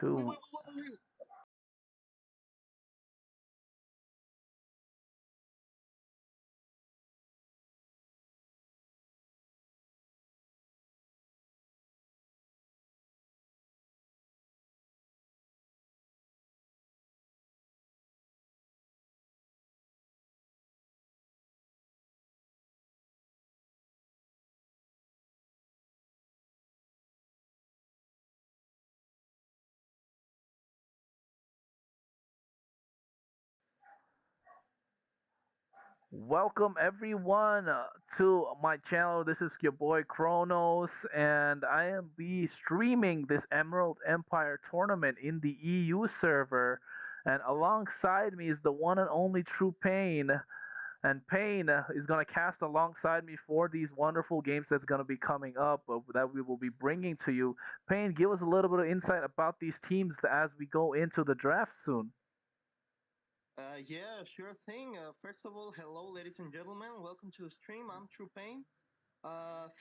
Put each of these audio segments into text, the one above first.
Two. Welcome everyone to my channel. This is your boy Kronos, and I am be streaming this Emerald Empire tournament in the EU server. And alongside me is the one and only True Pain. And Pain is gonna cast alongside me for these wonderful games that's gonna be coming up that we will be bringing to you. Pain, give us a little bit of insight about these teams as we go into the draft soon. Yeah, sure thing. First of all, hello, ladies and gentlemen. Welcome to the stream. I'm True Pain.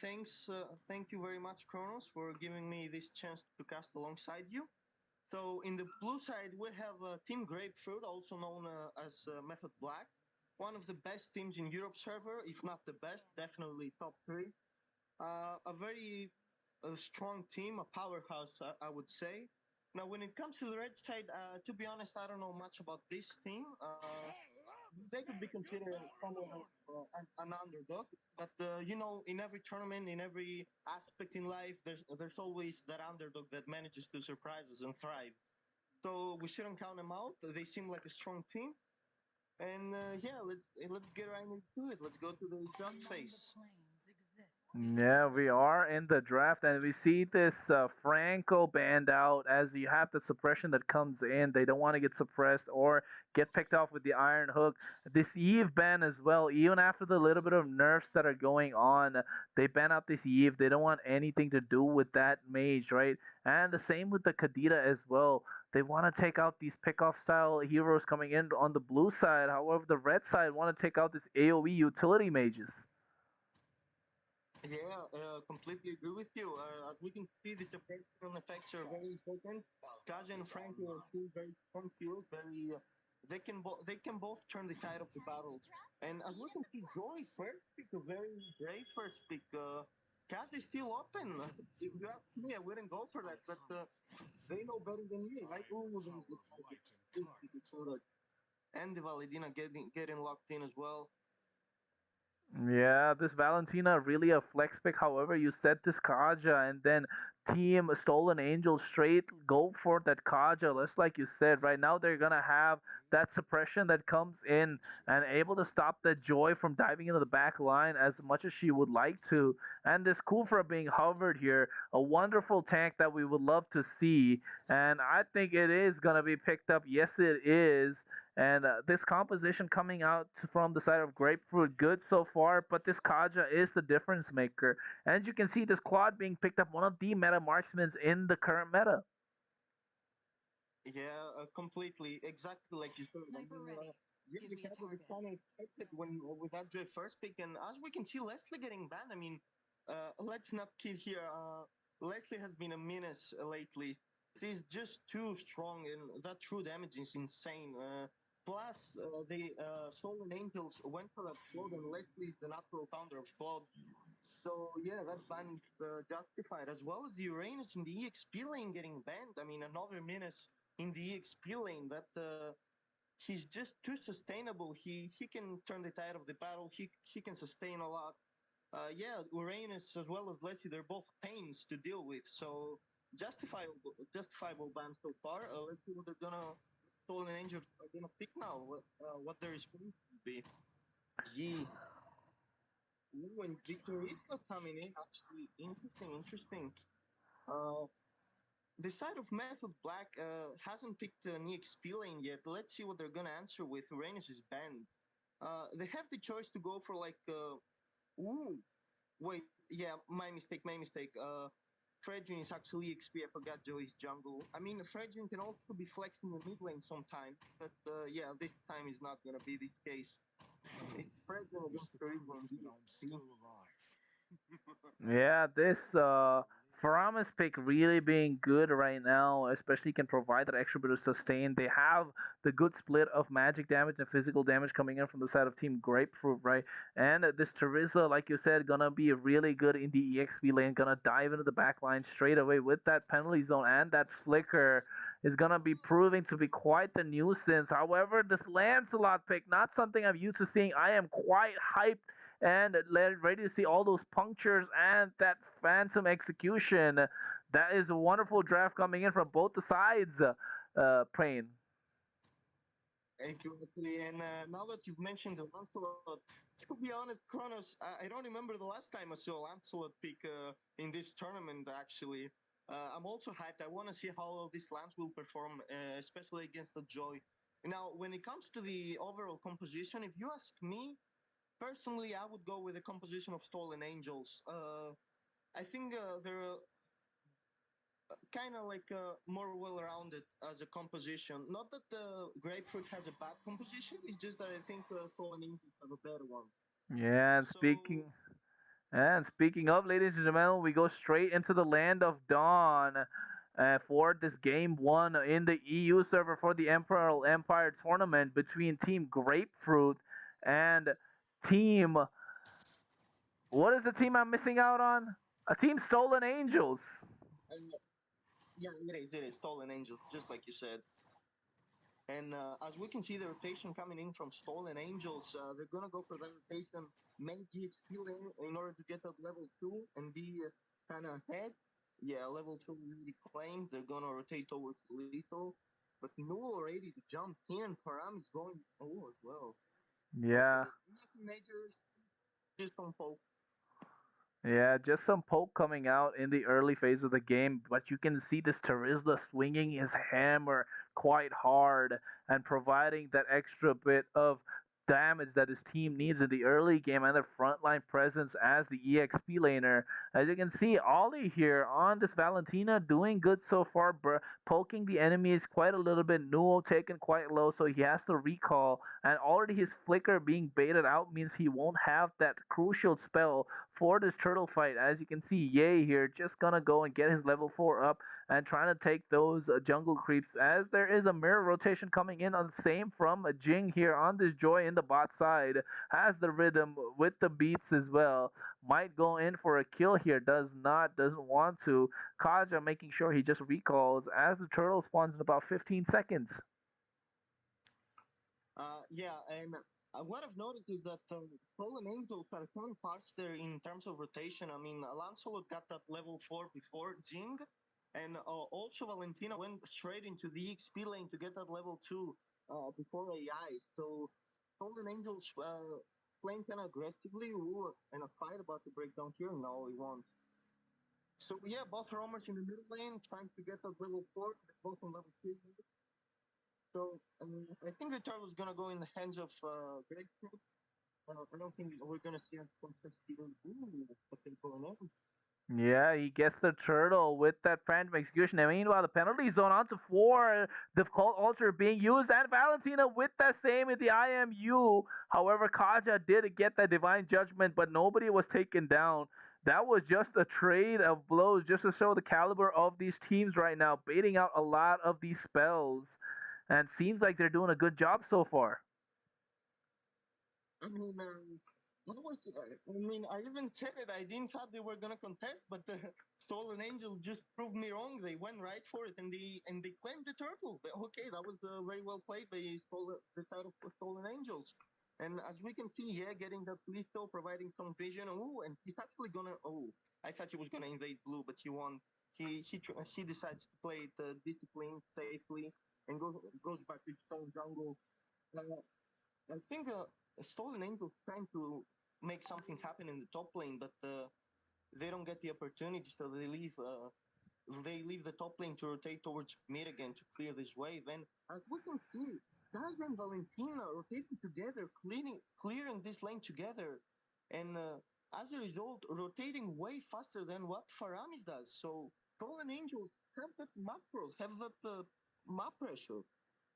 Thank you very much, Kronos, for giving me this chance to cast alongside you. So, in the blue side, we have Team Grapefruit, also known as Method Black, one of the best teams in Europe server, if not the best, definitely top three. A very strong team, a powerhouse, I would say. Now, when it comes to the red side, to be honest, I don't know much about this team. They could be considered somewhat an underdog, but in every tournament, in every aspect in life, there's always that underdog that manages to surprise us and thrive. So we shouldn't count them out. They seem like a strong team, and yeah, let's get right into it. Let's go to the draft phase. Yeah, we are in the draft, and we see this Franco banned out as you have the suppression that comes in. They don't want to get suppressed or get picked off with the Iron Hook. This Eve ban as well, even after the little bit of nerfs that are going on, they ban out this Eve. They don't want anything to do with that mage, right? And the same with the Kadita as well. They want to take out these pick-off style heroes coming in on the blue side. However, the red side want to take out this AoE utility mages. Yeah, completely agree with you. As we can see, the suppression effects are very important. Kaja and Frankie are two very strong heroes. They can both turn the tide of the battle. And as we can see, Joy first pick, a very brave first pick. Kaja is still open. If you ask me, I wouldn't go for that, but they know better than me, right? Ooh, and the Valedina getting locked in as well. Yeah, this Valentina really a flex pick. However, you set this Kaja and then team Stolen Angel straight go for that Kaja. Just like you said, right now they're gonna have that suppression that comes in and able to stop the Joy from diving into the back line as much as she would like to. And this Kufra being hovered here, a wonderful tank that we would love to see. And I think it is gonna be picked up. Yes, it is. And this composition coming out from the side of Grapefruit, good so far, but this Kaja is the difference maker. And you can see this Quad being picked up, one of the meta marksmen in the current meta. Yeah, completely. Exactly like you said. Yeah, the cat was kind of expected when with that Joy first pick, and as we can see, Leslie getting banned. I mean, let's not kid here. Leslie has been a menace lately. She's just too strong, and that true damage is insane. Plus, the Soul Angels went for that Claude, and Leslie is the natural founder of Claude. So yeah, that ban is justified, as well as the Uranus in the EXP lane getting banned. I mean, another menace in the EXP lane that he's just too sustainable. He can turn the tide of the battle. He can sustain a lot. Yeah, Uranus as well as Leslie, they're both pains to deal with. So justifiable ban so far. Let's see what they're gonna Stolen Angels are gonna pick now. What their response will be. Gee. Ooh, and Victorita coming in. Actually, interesting, interesting. Uh, the side of Method Black hasn't picked an EXP lane yet. Let's see what they're gonna answer with Uranus' band. They have the choice to go for like, ooh, wait, yeah, my mistake, my mistake. Fredrin is actually EXP. I forgot Joey's jungle. I mean, Fredrin can also be flexed in the mid lane sometimes, but yeah, this time is not gonna be the case. It's Fredrin against Charisma in the EXP. Yeah, this Farama's pick really being good right now, especially can provide that extra bit of sustain. They have the good split of magic damage and physical damage coming in from the side of Team Grapefruit, right? And this Teresa, like you said, gonna be really good in the EXP lane, gonna dive into the back line straight away with that penalty zone and that flicker is gonna be proving to be quite the nuisance. However, this Lancelot pick, not something I'm used to seeing. I am quite hyped and ready to see all those punctures and that phantom execution. That is a wonderful draft coming in from both the sides, Prain. Exactly. And now that you've mentioned the Lancelot, to be honest, Kronos, I don't remember the last time I saw a Lancelot pick in this tournament, actually. I'm also hyped. I want to see how this Lance will perform, especially against the Joy. Now, when it comes to the overall composition, if you ask me, personally, I would go with the composition of Stolen Angels. I think they're kind of like more well-rounded as a composition. Not that the grapefruit has a bad composition. It's just that I think Stolen Angels have a better one. Yeah, So and speaking of, ladies and gentlemen, we go straight into the land of Dawn. For this game one in the EU server for the Emperor Empire tournament between Team Grapefruit and Team. What is the team I'm missing out on? A Team Stolen Angels. uh, yeah, it is Stolen Angels, just like you said. And as we can see, the rotation coming in from Stolen Angels, they're gonna go for that rotation, make GXP lane in order to get up level two and be kind of ahead. Yeah, level two already claimed. They're gonna rotate towards lethal, but no already to jump in. Param is going oh as well. Yeah, Okay, nothing major, just on poke. yeah, just some poke coming out in the early phase of the game, but you can see this Terizla swinging his hammer quite hard and providing that extra bit of damage that his team needs in the early game and their frontline presence as the EXP laner. As you can see, Ollie here on this Valentina doing good so far, poking the enemies quite a little bit. Nuo taken quite low, so he has to recall, and already his flicker being baited out means he won't have that crucial spell for this turtle fight. As you can see, Ye here just gonna go and get his level 4 up and trying to take those jungle creeps as there is a mirror rotation coming in on the same from Jing here on this Joy in the bot side. Has the rhythm with the beats as well. Might go in for a kill here. Doesn't want to. Kaja making sure he just recalls as the turtle spawns in about 15 seconds. Yeah, and what I've noticed is that Fallen Angels are kind of faster in terms of rotation. I mean, Lancelot got that level 4 before Jing, and also Valentina went straight into the XP lane to get that level 2 before AI. So Fallen Angels playing kind of aggressively. Ooh, and a fight about to break down here. No, he won't. So yeah, both roamers in the middle lane trying to get that level 4, both on level 3. So I think the turtle is gonna go in the hands of Grapefruit. I don't think we're gonna see a contest even. Ooh, okay, going in. Yeah, he gets the turtle with that phantom execution. And meanwhile, the penalty zone onto four. The cult altar being used, and Valentina with that same in the IMU. However, Kaja did get that divine judgment, but nobody was taken down. That was just a trade of blows, just to show the caliber of these teams right now, baiting out a lot of these spells. And seems like they're doing a good job so far. I mean, what was it? I mean, I even said it. I didn't thought they were gonna contest, but the Stolen Angel just proved me wrong. They went right for it, and they claimed the turtle. Okay, that was very well played by the side of Stolen Angels. And as we can see here, getting that lethal, providing some vision. Oh, and he's actually gonna. Oh, I thought he was gonna invade blue, but he won. He decides to play it disciplined, safely, and goes back to his own jungle. Uh, I think Stolen Angel's trying to make something happen in the top lane, but they don't get the opportunity, so they leave the top lane to rotate towards mid again to clear this wave. And as we can see, Daza and Valentina rotating together, clearing this lane together, and as a result, rotating way faster than what Faramis does. So Stolen Angels have that macro, have that map pressure.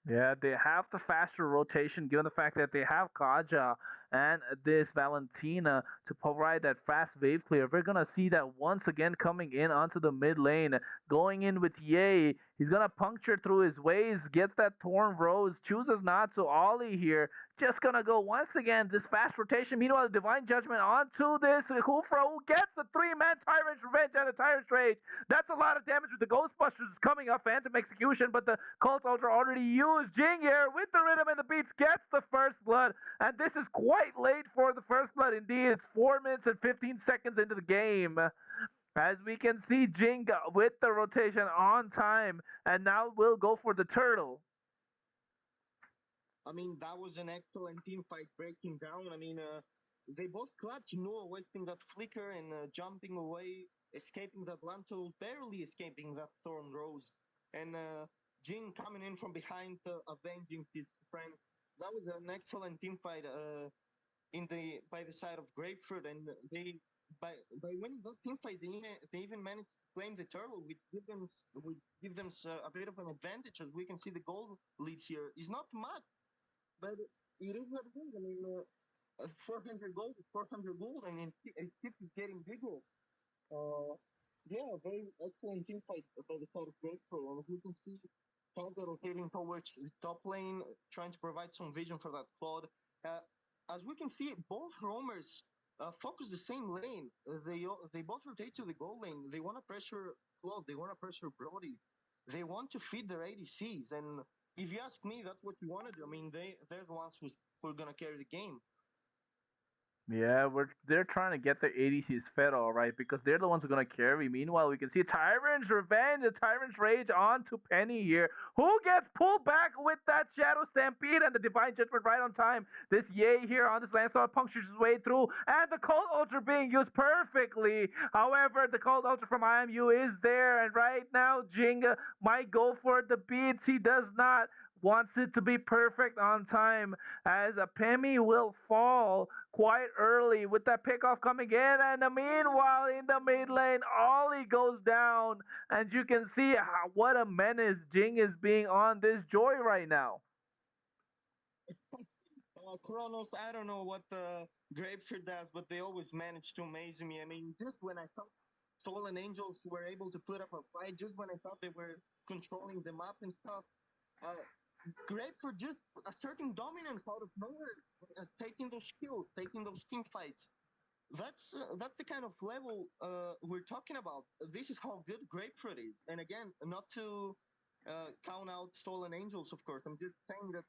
Yeah, they have the faster rotation given the fact that they have Kaja and this Valentina to provide that fast wave clear. We're gonna see that once again coming in onto the mid lane, going in with Ye. He's gonna puncture through his ways, get that Thorn Rose, chooses not to Ollie here. Just gonna go once again, this fast rotation. Meanwhile, the Divine Judgment onto this Kufra who gets a three-man Tyrant's Revenge and a Tyrant's Rage. That's a lot of damage with the Ghostbusters coming up, Phantom Execution, but the Cult Ultra already used. Jing here with the rhythm and the beats gets the first blood, and this is quite late for the first blood indeed. It's 4 minutes and 15 seconds into the game. As we can see, Jing with the rotation on time, and now we'll go for the turtle. I mean, that was an excellent team fight breaking down. I mean, they both clutch Noah wasting that flicker and jumping away, escaping that Lanto, barely escaping that Thorn Rose. And Jin coming in from behind, avenging his friend. That was an excellent team fight in the by the side of Grapefruit. And they by winning that team fight, they even managed to claim the turtle, which give them a bit of an advantage. As we can see, the gold lead here is not much, but it is what it is. I mean, 400 gold is 400 gold, and it keeps getting bigger. Uh, yeah, very excellent team fight by the side of Grateful. And as you can see, Tiger rotating towards the top lane, trying to provide some vision for that Claude. Uh, as we can see, both roamers focus the same lane. They both rotate to the goal lane. They want to pressure Claude. They want to pressure Brody. They want to feed their ADCs. And if you ask me, that's what you want to do. I mean, they're the ones who are gonna carry the game. Yeah, they're trying to get their ADCs fed all right because they're the ones who are gonna carry. Meanwhile, we can see Tyrant's Revenge, the Tyrant's Rage onto Penny here, who gets pulled back with that Shadow Stampede and the Divine Judgment right on time. This Yay here on this Lancelot punctures his way through, and the Cold Ultra being used perfectly. However, the Cold Ultra from IMU is there, and right now Jinga might go for the beats. He does not. Wants it to be perfect on time as a Pemi will fall quite early with that pickoff coming in. And meanwhile, in the mid lane, Ollie goes down. And you can see what a menace Jing is being on this Joy right now. Kronos, I don't know what the Grapefruit does, but they always manage to amaze me. I mean, just when I thought Stolen Angels were able to put up a fight, just when I thought they were controlling the map and stuff, uh, Grapefruit just asserting dominance out of nowhere, taking those kills, taking those team fights. That's the kind of level we're talking about. This is how good Grapefruit is. And again, not to count out Stolen Angels, of course. I'm just saying that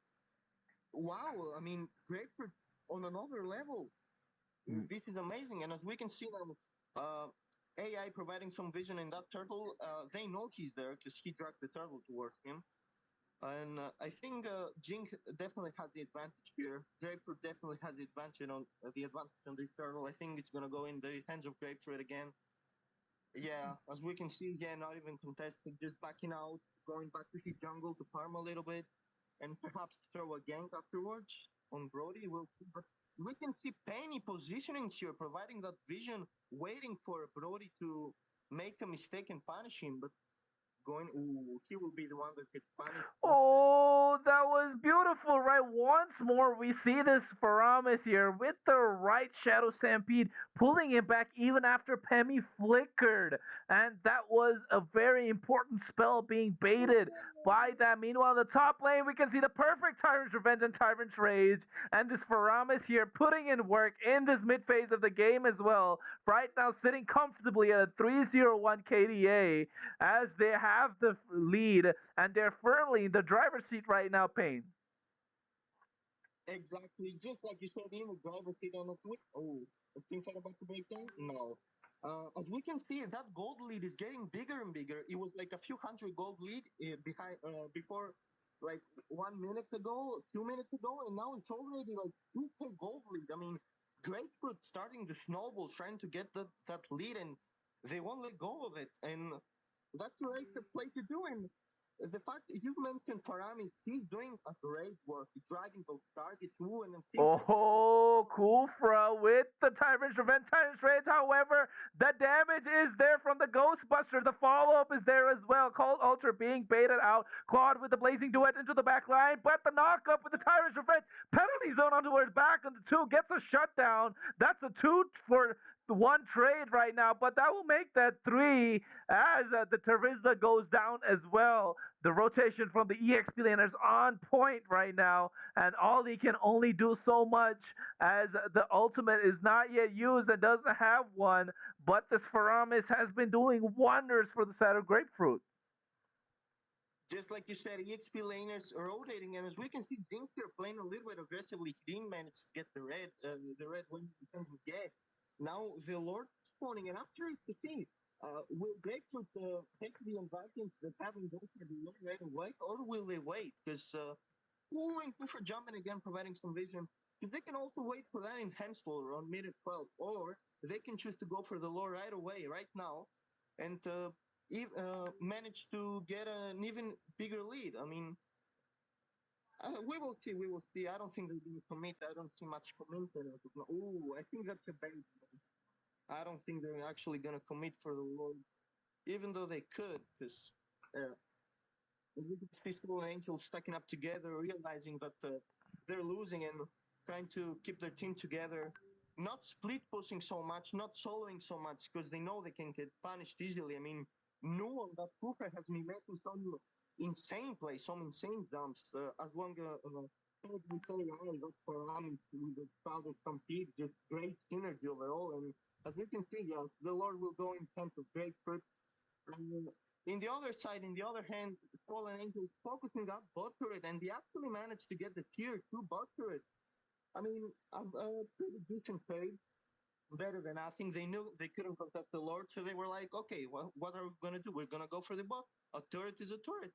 wow, I mean, Grapefruit on another level. This is amazing. And as we can see now, AI providing some vision in that turtle, they know he's there because he dragged the turtle towards him. And I think Jink definitely has the advantage here. Grapefruit definitely has the advantage on this turtle. I think it's gonna go in the hands of Grapefruit again. Yeah, as we can see, yeah, not even contested, just backing out, going back to his jungle to farm a little bit, and perhaps throw a gank afterwards on Brody. We'll see. But we can see Penny positioning here, providing that vision, waiting for Brody to make a mistake and punish him. But going, ooh, he will be the one that gets punished instead. Oh, that was beautiful, right? Once more, we see this Faramis here with the right Shadow Stampede, pulling it back even after Pemi flickered. And that was a very important spell being baited by that. Meanwhile, in the top lane, we can see the perfect Tyrant's Revenge and Tyrant's Rage. And this Faramis here putting in work in this mid phase of the game as well. Right now, sitting comfortably at a 301 KDA as they have the lead and they're firmly in the driver's seat right now, Payne. Exactly, just like you said, in the driver's seat on the switch. Oh, is things are about to break down? No. As we can see, that gold lead is getting bigger and bigger. It was like a few hundred gold lead behind before, like 1 minute ago, 2 minutes ago, and now it's already like 2K gold lead. I mean, Grapefruit starting the snowball, trying to get that lead, and they won't let go of it. And that's the right play to do. And the fact you mentioned Paramis, he's doing a great work. He's dragging those targets through and then things like that. Oh, Kufra with the Tyrant's Revenge, Tyrant's Rage. However, the damage is there from on the Ghostbuster. The follow-up is there as well. Cold Ultra being baited out. Claude with the Blazing Duet into the back line, but the knock-up with the Tyrant's Revenge. Penalty zone onto his back on the two. Gets a shutdown. That's a two for the one trade right now, but that will make that three as the Terizla goes down as well. The rotation from the EXP laners on point right now, and Ollie can only do so much as the ultimate is not yet used and doesn't have one, but this Faramis has been doing wonders for the side of Grapefruit. Just like you said, EXP laners are rotating, and as we can see, Dink here playing a little bit aggressively. He didn't manage to get the red win in terms of get. Now the Lord spawning, and I'm curious to see, will Grapefruit take the advantage that having go for the Lord right away, or will they wait? Because Cool and Puffer jumping again, providing some vision. Because they can also wait for that enhanced roller on mid at 12, or they can choose to go for the Lord right away, right now, and managed to get an even bigger lead. I mean, we will see. We will see. I don't think they're going to commit. I don't see much commitment. Oh, I think that's a bait. I don't think they're actually going to commit for the Lord, even though they could, because it's Peaceful and Angel stacking up together, realizing that they're losing and trying to keep their team together. Not split pushing so much, not soloing so much, because they know they can get punished easily. I mean, no one that Cooper has been making some insane plays, some insane dumps. As long as we say, that for Rami with the Father compete, just great synergy overall. And as you can see, yes, the Lord will go in terms of great fruit. In the other side, in the other hand, Fallen Angels focusing up bot turret, and they actually managed to get the tier 2 bot turret. I mean, a pretty decent trade, better than nothing. They knew they couldn't contest the Lord, so they were like, okay, well, what are we going to do? We're going to go for the bot. A turret is a turret.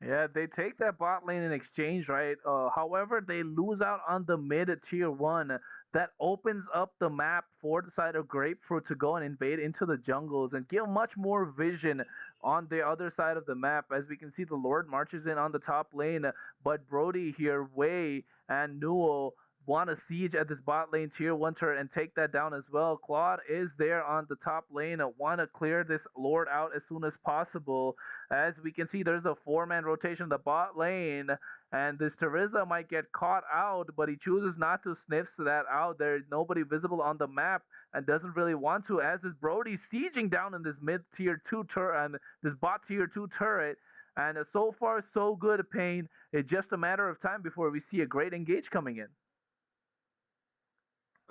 Yeah, they take that bot lane in exchange, right? However, they lose out on the mid tier one. That opens up the map for the side of Grapefruit to go and invade into the jungles and give much more vision on the other side of the map. As we can see, the Lord marches in on the top lane, but Brody here, Way, and Newell want to siege at this bot lane tier 1 turret and take that down as well. Claude is there on the top lane, want to clear this Lord out as soon as possible. As we can see, there's a 4-man rotation in the bot lane, and this Terizla might get caught out, but he chooses not to sniff that out. There's nobody visible on the map and doesn't really want to, as this Brody sieging down in this mid tier 2 turret and this bot tier 2 turret. And so far, so good, Pain. It's just a matter of time before we see a great engage coming in.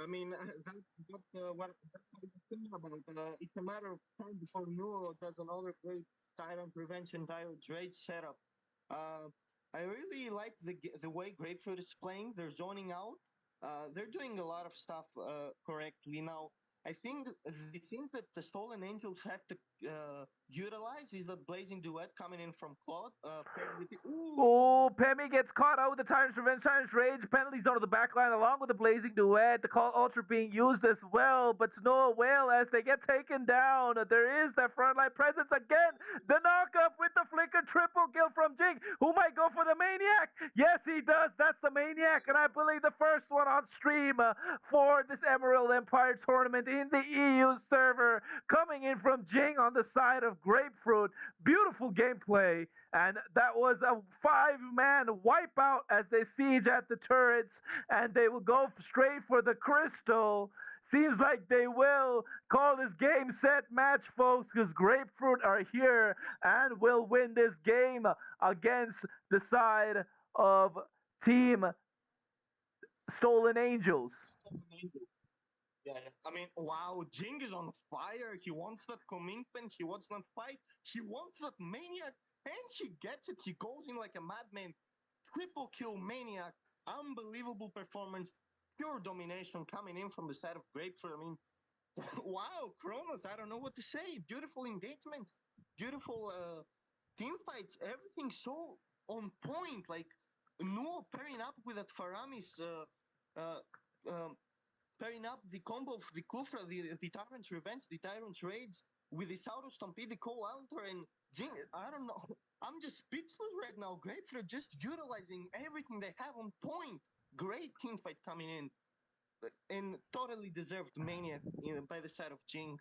I mean, that's what I'm thinking about. It's a matter of time before Neuro does another great Tyrant Prevention, Tyrant Rage setup. Uh, I really like the way Grapefruit is playing. They're zoning out. They're doing a lot of stuff correctly now. I think the thing that the Stolen Angels have to utilize is the Blazing Duet coming in from Claude. Paired with the, ooh, Oh, Pemi gets caught out with the Tyrant's Revenge, Tyrant's Rage, penalties onto the back line along with the Blazing Duet. The Call Ultra being used as well, but to no avail as they get taken down. There is that frontline presence again. The knock up with the flicker, triple kill from Jing, who might go for the Maniac. Yes, he does. That's the Maniac, and I believe the first one on stream for this Emerald Empire tournament in the EU server. Coming in from Jing on the side of Grapefruit. Beautiful gameplay. And that was a 5-man wipeout as they siege at the turrets, and they will go straight for the crystal. Seems like they will call this game set match, folks, because Grapefruit are here and will win this game against the side of Team Stolen Angels. yeah, I mean, wow, Jing is on fire. He wants that commitment. He wants that fight. He wants that maniac, and he gets it. He goes in like a madman. Triple kill maniac. Unbelievable performance. Pure domination coming in from the side of Grapefruit. I mean, wow, Kronos. I don't know what to say. Beautiful engagements. Beautiful team fights. Everything so on point. Like, no pairing up with that Faramis. Uh, um, Pairing up the combo of the Kufra, the Tyrant's Revenge, the Tyrant's Rage, with the Saurus Stampede, the Coal Altar, and Jing. I don't know. I'm just speechless right now. Great for just utilizing everything they have on point. Great team fight coming in. And totally deserved Mania by the side of Jing.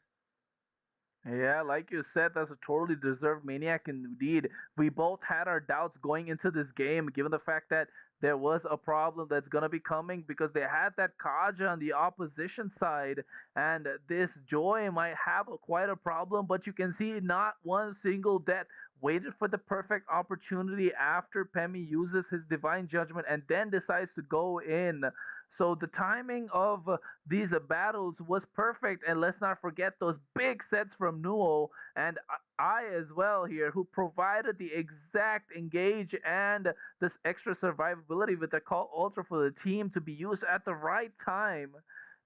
Yeah, like you said, that's a totally deserved maniac indeed. We both had our doubts going into this game, given the fact that there was a problem that's gonna be coming because they had that Kaja on the opposition side, and this Joy might have quite a problem. But you can see not one single death waited for the perfect opportunity after Pemi uses his divine judgment and then decides to go in. So the timing of these battles was perfect, and let's not forget those big sets from Nuo and I as well here, who provided the exact engage and this extra survivability with the call ultra for the team to be used at the right time.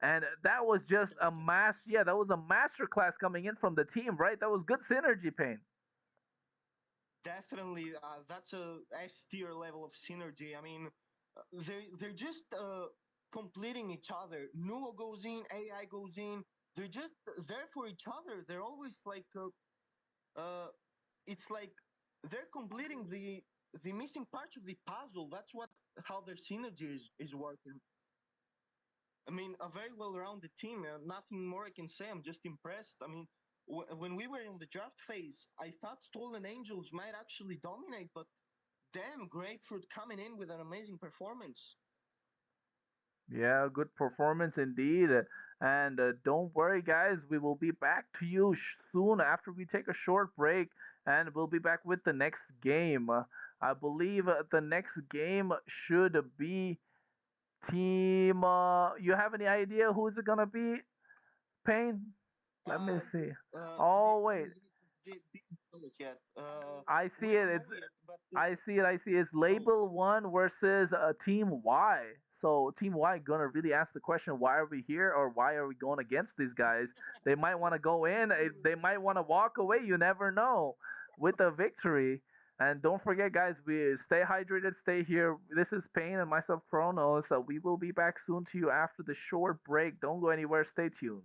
And that was just a yeah, that was a master class coming in from the team, right? That was good synergy, Pain. Definitely, that's a S tier level of synergy. I mean, they're just completing each other. Nuo goes in, AI goes in. They're just there for each other. They're always like, it's like they're completing the missing parts of the puzzle. That's what how their synergy is working. I mean, a very well-rounded team. Nothing more I can say. I'm just impressed. I mean, when we were in the draft phase, I thought Stolen Angels might actually dominate, but damn, Grapefruit coming in with an amazing performance. Yeah, good performance indeed. And don't worry, guys, we will be back to you soon after we take a short break, and we'll be back with the next game. I believe the next game should be Team. You have any idea who is it gonna be? Payne? Let me Uh, see. the Oh wait, organization didn't tell it yet. I see We it. don't know It's yet, but I see it. I see it's oh, label one versus team Y. So team Y gonna really ask the question, why are we here, or why are we going against these guys? They might want to go in. They might want to walk away. You never know with a victory. And don't forget, guys, we stay hydrated, stay here. This is Payne and myself, Chronos. So we will be back soon to you after the short break. Don't go anywhere. Stay tuned.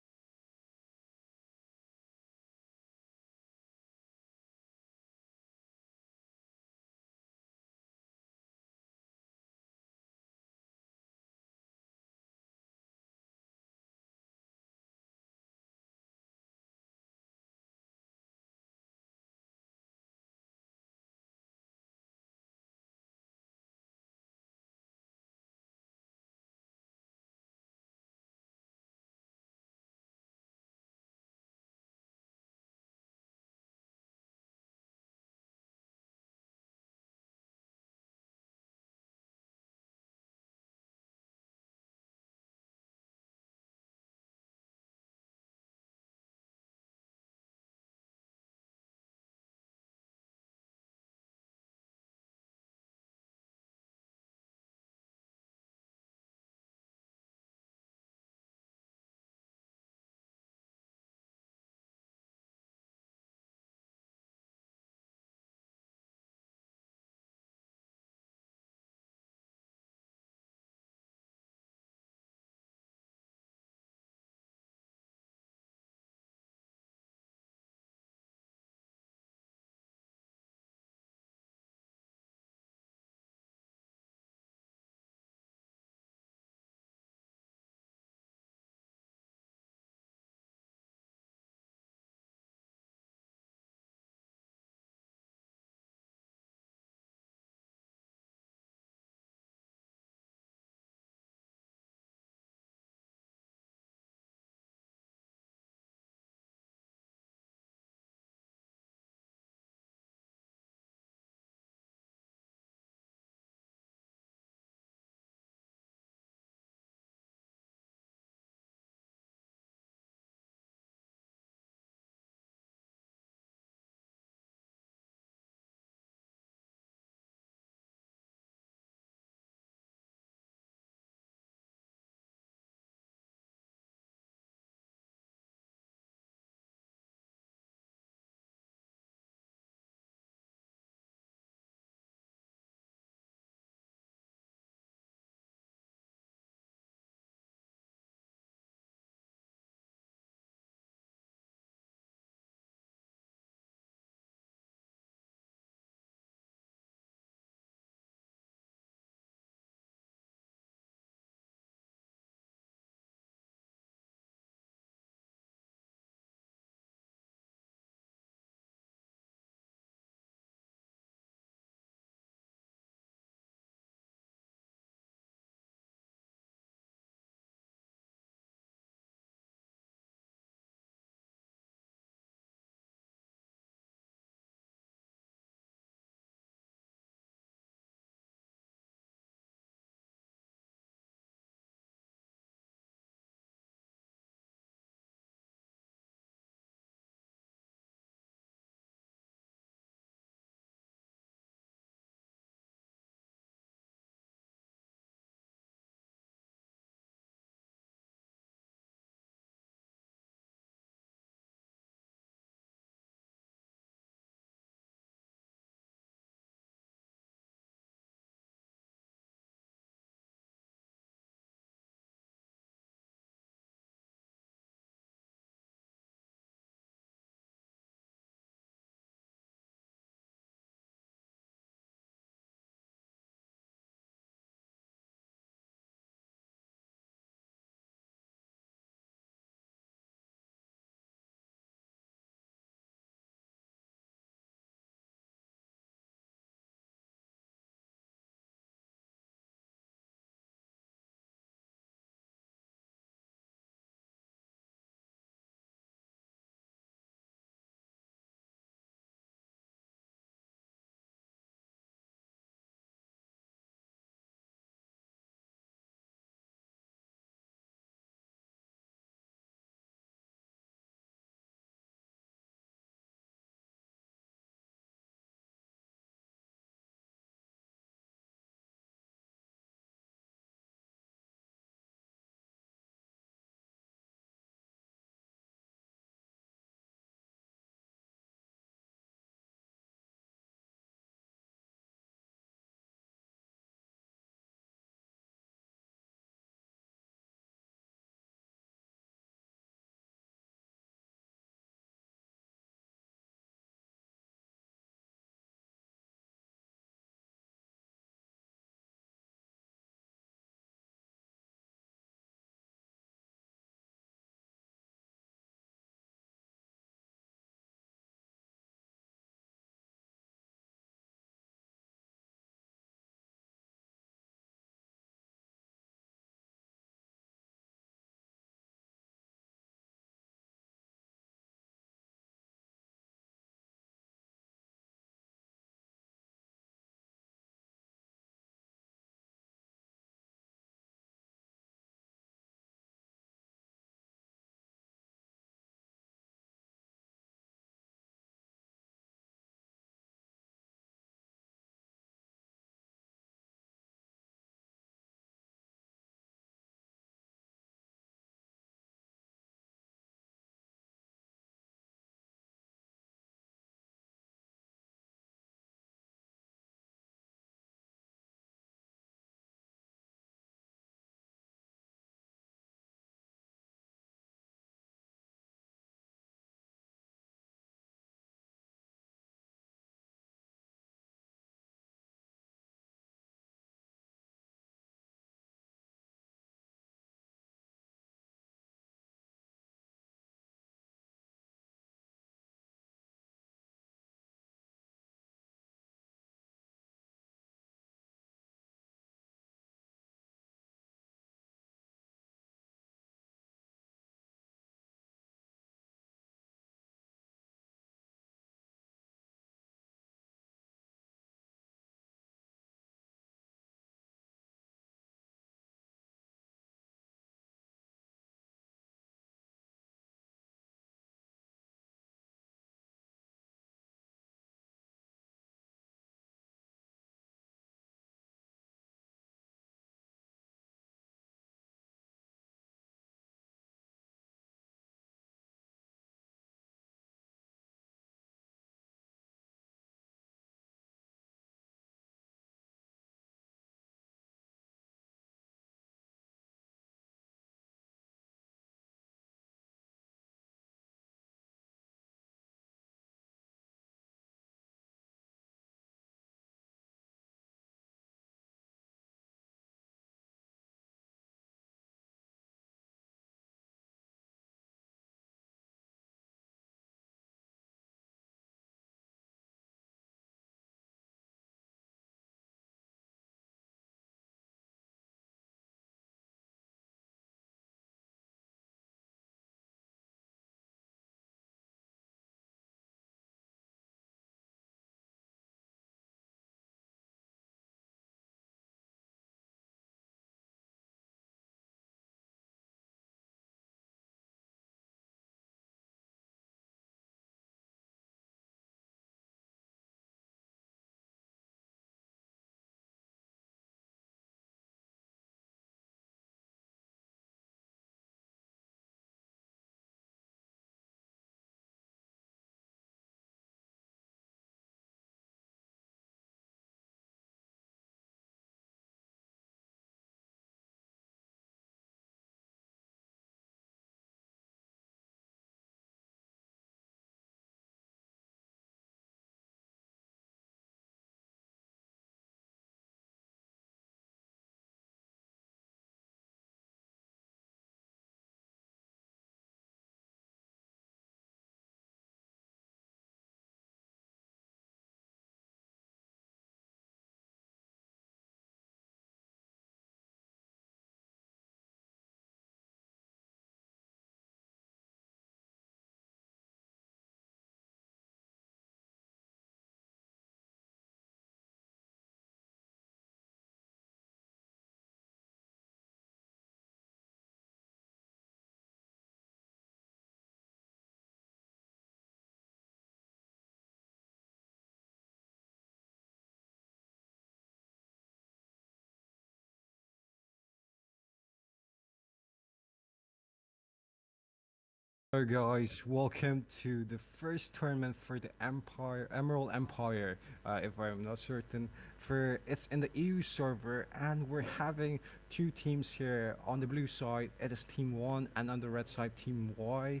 Hello guys, welcome to the first tournament for the Empire Emerald Empire. If I'm not certain, for it's in the EU server, and we're having two teams here. On the blue side, it is Team One, and on the red side, Team Y.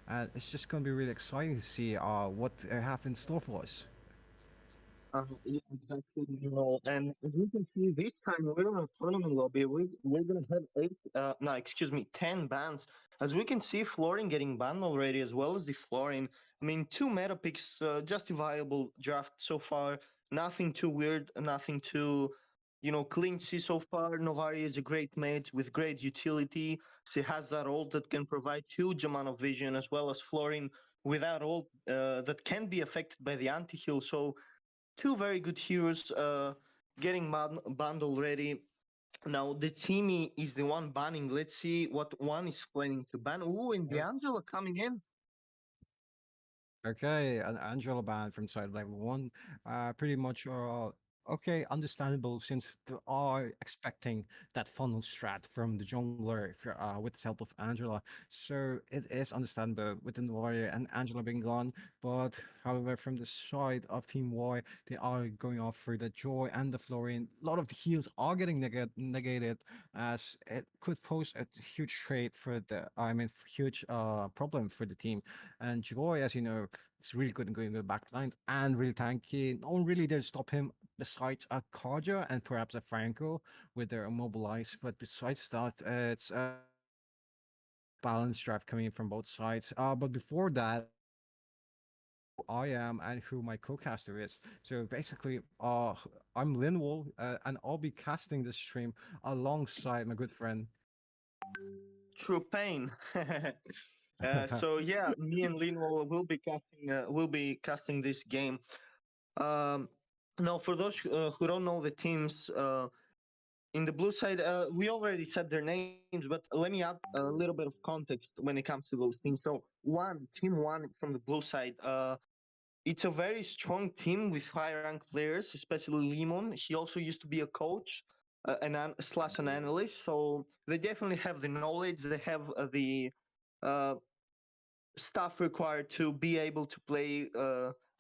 And it's just gonna be really exciting to see what have in store for us. Yeah, exactly. And as we can see, this time we're in a tournament lobby. We're gonna have eight, no, excuse me, 10 bans. As we can see, Florin getting banned already, as well as the Florin. I mean, two meta picks, justifiable draft so far. Nothing too weird, nothing too, clingy so far. Novari is a great mate with great utility. She has that ult that can provide huge amount of vision, as well as Florin without ult that can be affected by the anti-heal. So two very good heroes getting banned already. Now the Timmy is the one banning. Let's see what one is planning to ban. Ooh, and the Yep. Angela coming in. Okay, an Angela band from side level one. Pretty much okay, understandable since they are expecting that funnel strat from the jungler with the help of Angela. So it is understandable with the warrior and Angela being gone. But however, from the side of Team Y, they are going off for the Joy and the Florian. A lot of the heals are getting negated, as it could pose a huge trade for huge problem for the team. And Joy, as you know, is really good in going to the back lines and really tanky. No one really dare stop him besides a Kaja and perhaps a Franco with their immobilize. But besides that, it's a balanced drive coming in from both sides. But before that, who I am and who my co-caster is. So basically, I'm Linwall, and I'll be casting this stream alongside my good friend. True pain. So yeah, me and Lino will be casting this game. Um, Now, for those who don't know the teams, in the blue side, we already said their names, but let me add a little bit of context when it comes to those teams. So, Team One from the blue side, it's a very strong team with high rank players, especially Limon. He also used to be a coach, slash an analyst. So they definitely have the knowledge. They have the uh, stuff required to be able to play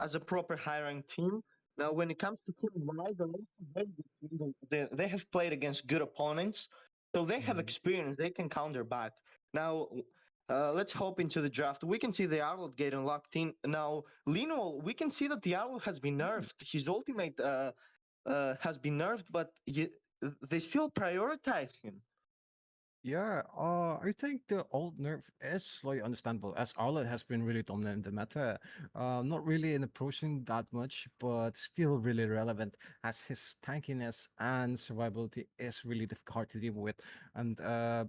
as a proper high rank team. Now, when it comes to Team Y, they're also very good team. They have played against good opponents, so they have Mhm. experience. They can counter back. Now, let's hop into the draft. We can see the Arlott getting locked in. Now, Lino, we can see that the Arlott has been nerfed. His ultimate has been nerfed, but they still prioritize him. Yeah, I think the old nerf is slightly understandable as Arlet has been really dominant in the meta. Not really in approaching that much, but still really relevant as his tankiness and survivability is really difficult to deal with. And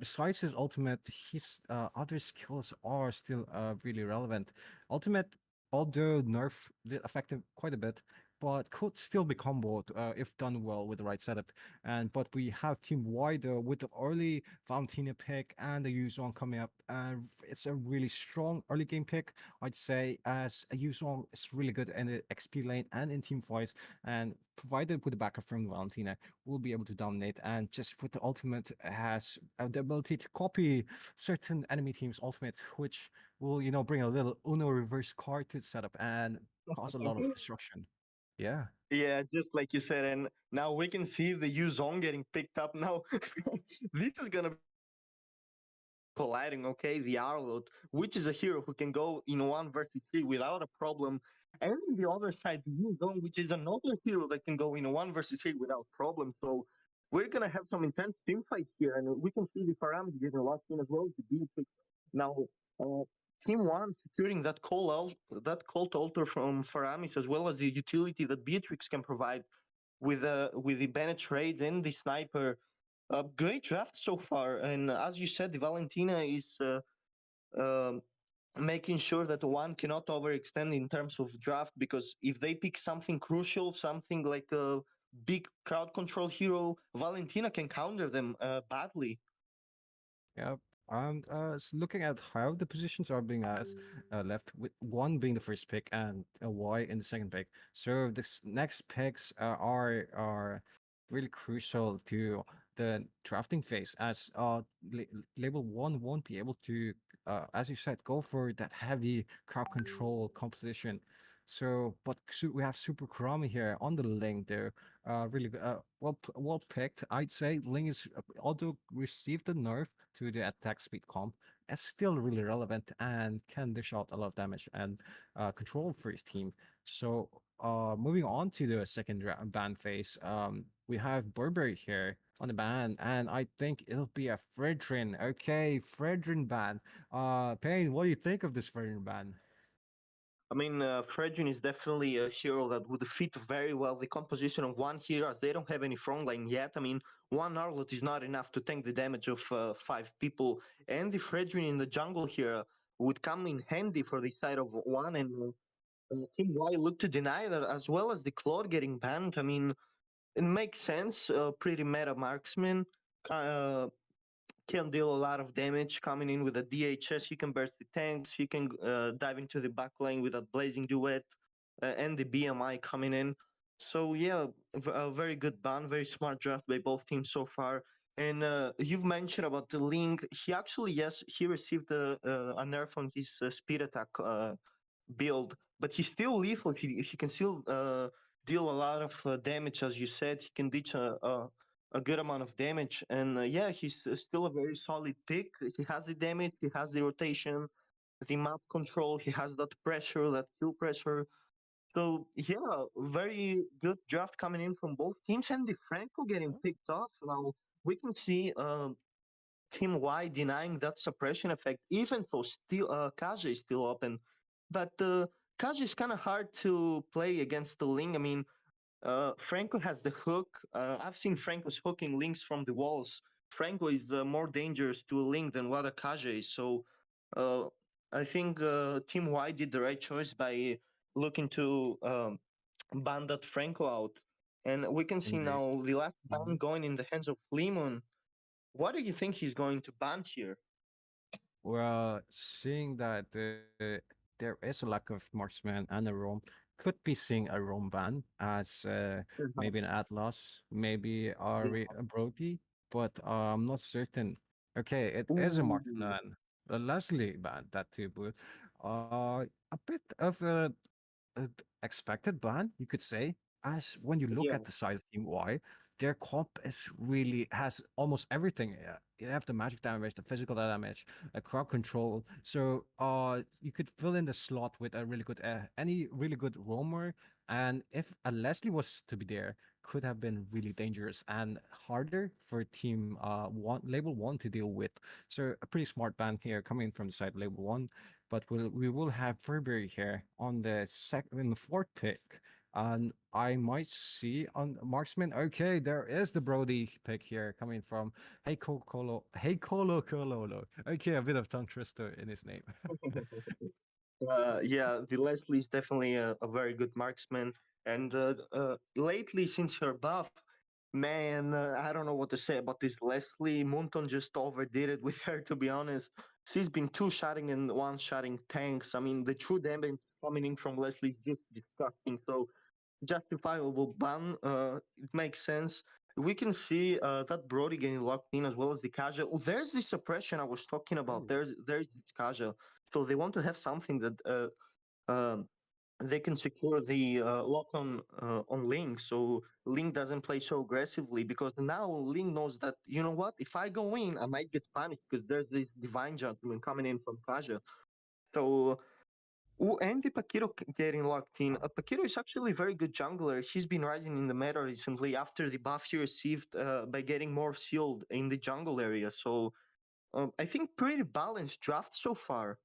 besides his ultimate, his other skills are still really relevant. Ultimate, although nerf did affect him quite a bit, but could still be comboed if done well with the right setup. And but we have Team Wider with the early Valentina pick and the Yuzong coming up. It's a really strong early game pick, I'd say, as a Yuzong is really good in the XP lane and in team fights. And provided with the backup from Valentina, we'll be able to dominate. And just with the ultimate has the ability to copy certain enemy teams' ultimate, which will, bring a little Uno reverse card to the setup and cause a lot of destruction. Yeah. Yeah, just like you said, and now we can see the Yuzong getting picked up. Now, this is gonna be interesting because we can see them colliding. Okay, the Arlot, which is a hero who can go in 1 versus 3 without a problem, and on the other side, the Yuzong, which is another hero that can go in 1 versus 3 without problem. So we're gonna have some intense team fights here, and we can see the Parameter getting locked in as well. The Beatrix now. Uh, Team One securing that cold altar from Faramis, as well as the utility that Beatrix can provide with the Bennett raids and the sniper. Great draft so far, and as you said, the Valentina is um making sure that one cannot overextend in terms of draft, because if they pick something crucial, something like a big crowd control hero, Valentina can counter them badly. Yep. And looking at how the positions are being left, with one being the first pick and a Y in the second pick. So this next picks are really crucial to the drafting phase, as label one won't be able to as you said, go for that heavy crowd control composition. So, but we have Super Kurami here on the Ling there. Really well picked. I'd say Ling is although received the nerf to the attack speed comp, it's still really relevant and can dish out a lot of damage and control for his team. So, moving on to the second ban phase, we have Burberry here on the ban, and I think it'll be a Fredrin. Okay, Fredrin ban. Payne, what do you think of this Fredrin ban? I mean, Fredrin is definitely a hero that would fit very well the composition of one hero as they don't have any frontline yet. I mean, one Arlot is not enough to tank the damage of five people, and the Fredrin in the jungle here would come in handy for the side of one, and Team Y look to deny that as well as the Claude getting banned. I mean, it makes sense. Pretty meta marksman. Uh, can deal a lot of damage coming in with a DHS. He can burst the tanks. He can dive into the back lane with a blazing duet and the BMI coming in. So yeah, a very good ban, very smart draft by both teams so far. And you've mentioned about the Ling. He actually, yes, he received a nerf on his speed attack build, but he's still lethal. He can still deal a lot of damage, as you said. He can ditch a good amount of damage, and yeah, he's still a very solid pick. He has the damage, he has the rotation, the map control, he has that pressure, that kill pressure. So yeah, very good draft coming in from both teams, and the Franco getting picked off. Now we can see Team Y denying that suppression effect, even though still Kaja is still open. But Kaja is kind of hard to play against the Ling. I mean, Franco has the hook. I've seen Franco's hooking links from the walls. Franco is more dangerous to a Link than what a Kaja is. So uh, I think Team Y did the right choice by looking to ban that Franco out. And we can see Indeed. now the last ban going in the hands of Lemon. What do you think he's going to ban here? Well, seeing that there is a lack of marksman and a roam, could be seeing a roam ban as Mhm. maybe an Atlas, maybe a Brody, but I'm not certain. Okay, it is a Ooh, marksman. A Leslie ban, that too, but a bit of a expected ban, you could say, as when you look yeah. at the side of Team Y, their comp is really has almost everything. You have the magic damage, the physical damage, a crowd control. So you could fill in the slot with a really good any really good roamer. And if a Leslie was to be there, could have been really dangerous and harder for team one label one to deal with. So a pretty smart ban here coming from the side of label one. But we will have Burberry here on the second and fourth pick. And I might see on Marksman. Okay, there is the Brody pick here coming from Hey Colo Cololo. Okay, a bit of tongue twister in his name. Yeah, the Leslie is definitely a very good marksman. And lately, since her buff, man, I don't know what to say about this Leslie. Munton just overdid it with her, to be honest. She's been two-shotting and one-shotting tanks. I mean, the true damage coming in from Leslie is just disgusting. So justifiable ban. It makes sense. We can see that Brody getting locked in as well as the casual. Oh, there's the suppression I was talking about. Oh. There's casual. So they want to have something that they can secure the lock on Link, so Link doesn't play so aggressively. Because now Link knows that, you know what, if I go in, I might get punished because there's this divine judgment coming in from Kaja. So and the Pakiro getting locked in. Pakiro is actually a very good jungler. He's been rising in the meta recently after the buff he received by getting more sealed in the jungle area. So I think pretty balanced draft so far.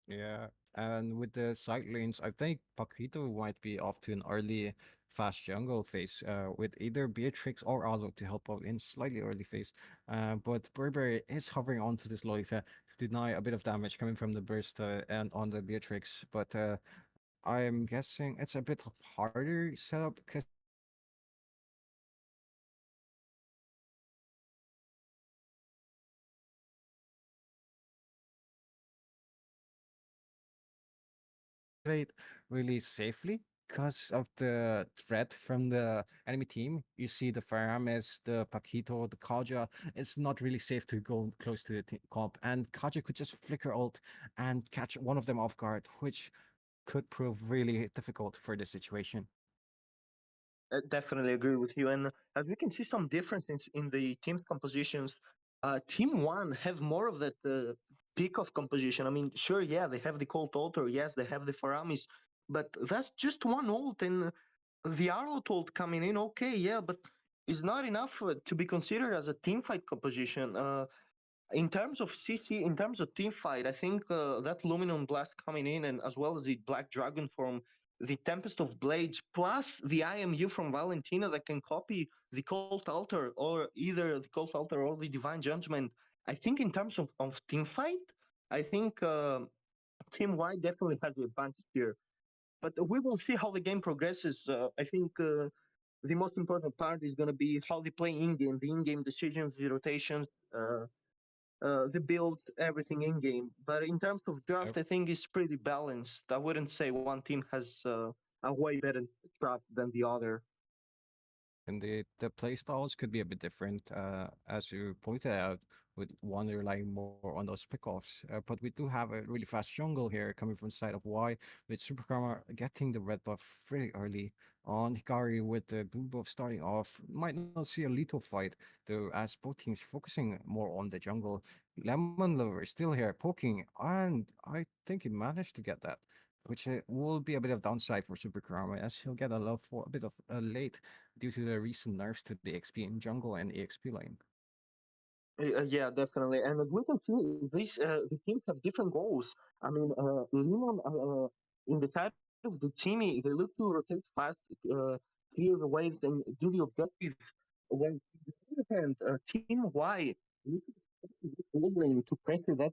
Yeah, and with the side lanes, I think Paquito might be off to an early fast jungle phase with either Beatrix or Alo to help out in slightly early phase. But Burberry is hovering onto this Lolita to deny a bit of damage coming from the burst and on the Beatrix. But I'm guessing it's a bit of harder setup because played really safely. because of the threat from the enemy team. You see the Faramis, the Paquito, the Kaja. It's not really safe to go close to the comp, and Kaja could just flicker ult and catch one of them off guard, which could prove really difficult for this situation. Definitely agree with you. And as we can see some differences in the team compositions, Team One have more of that peak of composition. I mean, sure, yeah, they have the Colt Altar, yes, they have the Faramis, but that's just one ult, and the Arrow ult coming in, okay, yeah, but it's not enough to be considered as a team fight composition. In terms of CC, in terms of team fight, I think that Luminum Blast coming in, and as well as the Black Dragon from the Tempest of Blades, plus the IMU from Valentina that can copy the Cult Altar, or either the Cult Altar or the Divine Judgment. I think in terms of team fight, I think Team Y definitely has the advantage here. But we will see how the game progresses. I think the most important part is going to be how they play in game, the in game decisions, the rotations. The build, everything in game. But in terms of draft, I think it's pretty balanced. I wouldn't say one team has a way better draft than the other. And the play styles could be a bit different, as you pointed out, with one relying more on those pickoffs. But we do have a really fast jungle here coming from the side of Y, with Super Karma getting the red buff pretty early on Hikari with the blue buff starting off. Might not see a lethal fight, though, as both teams focusing more on the jungle. Lemon Lover is still here poking, and I think he managed to get that. Which will be a bit of downside for Super Karma, as he'll get a love for a bit of late due to the recent nerfs to the XP in jungle and EXP lane. Yeah, definitely. And as we can see, the teams have different goals. I mean, Limon in the side of the team, they look to rotate fast, uh, clear the waves, and do the objectives. When on the other hand, Team Y look to pressure that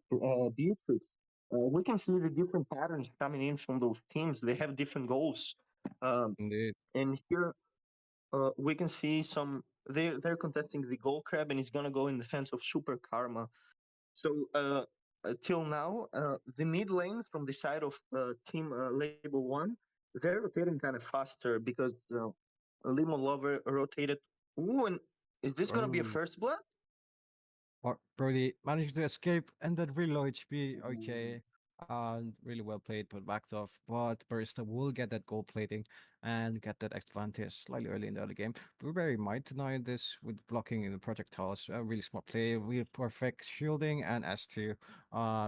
Beatrix. We can see the different patterns coming in from those teams. They have different goals. Um, Indeed. and here we can see some they're contesting the gold crab and it's gonna go in the hands of super karma. So till now the mid lane from the side of team label one, they're rotating kind of faster because lemon lover rotated. Ooh, and is this gonna be a Oh. first blood? Brody managed to escape and then really low HP. Okay. Really well played, but backed off. But Barista will get that gold plating and get that advantage slightly early in the early game. Blueberry might deny this with blocking in the projectiles. A really smart play, really perfect shielding, and S2,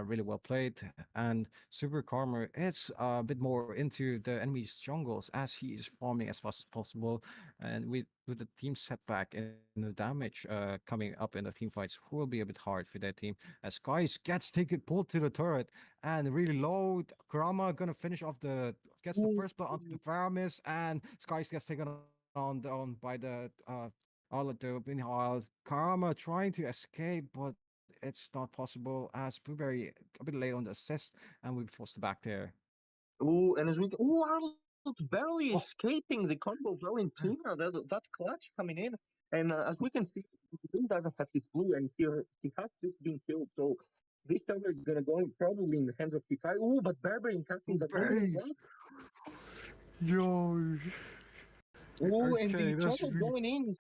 really well played. And Super Karma is a bit more into the enemy's jungles as he is farming as fast as possible. And with the team setback and the damage coming up in the team fights will be a bit hard for their team. As Skies gets taken pulled to the turret and really low. Kurama gonna finish off the gets the first blood onto the Faramis, and Skies gets taken on by the all of the meanwhile Karama trying to escape, but it's not possible as Blueberry a bit late on the assist and we'll be forced to back there. Ooh, and as we Arnold's barely Oh, escaping the combo of Valentina. That clutch coming in, and as we can see, Green doesn't have his blue, and he has just been killed. So this tower is gonna go in probably in the hands of Kikai. Ooh, but Barbarian casting that Luminous Blueberry! Blast. Yo! Ooh, and Okay, the that's trouble really. going in.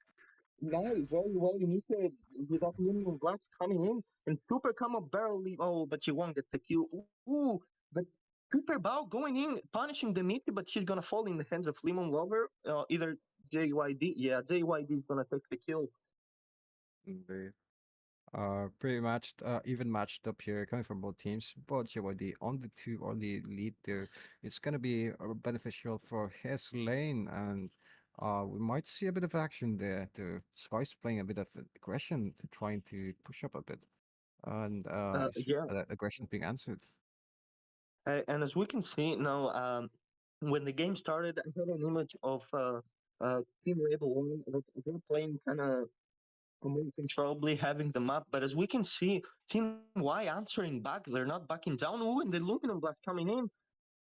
Nice, very well initiated with that Luminous Blast coming in, and Super come up barely. Oh, but she won't get the kill. Ooh, but Super Bow going in, punishing the Mickey, but she's gonna fall in the hands of Lemon Lover. Either JYD, yeah, JYD is gonna take the kill. Indeed. Pretty matched, even matched up here, coming from both teams. But JYD on the two on the lead there, it's gonna be beneficial for his lane, and we might see a bit of action there. The Sky's playing a bit of aggression to trying to push up a bit, and Yeah, that aggression being answered. and as we can see now, when the game started, I had an image of Team Label One. They're playing kind of uncontrollably, having the map. But as we can see, Team Y answering back. They're not backing down. Ooh, and the aluminum blast coming in.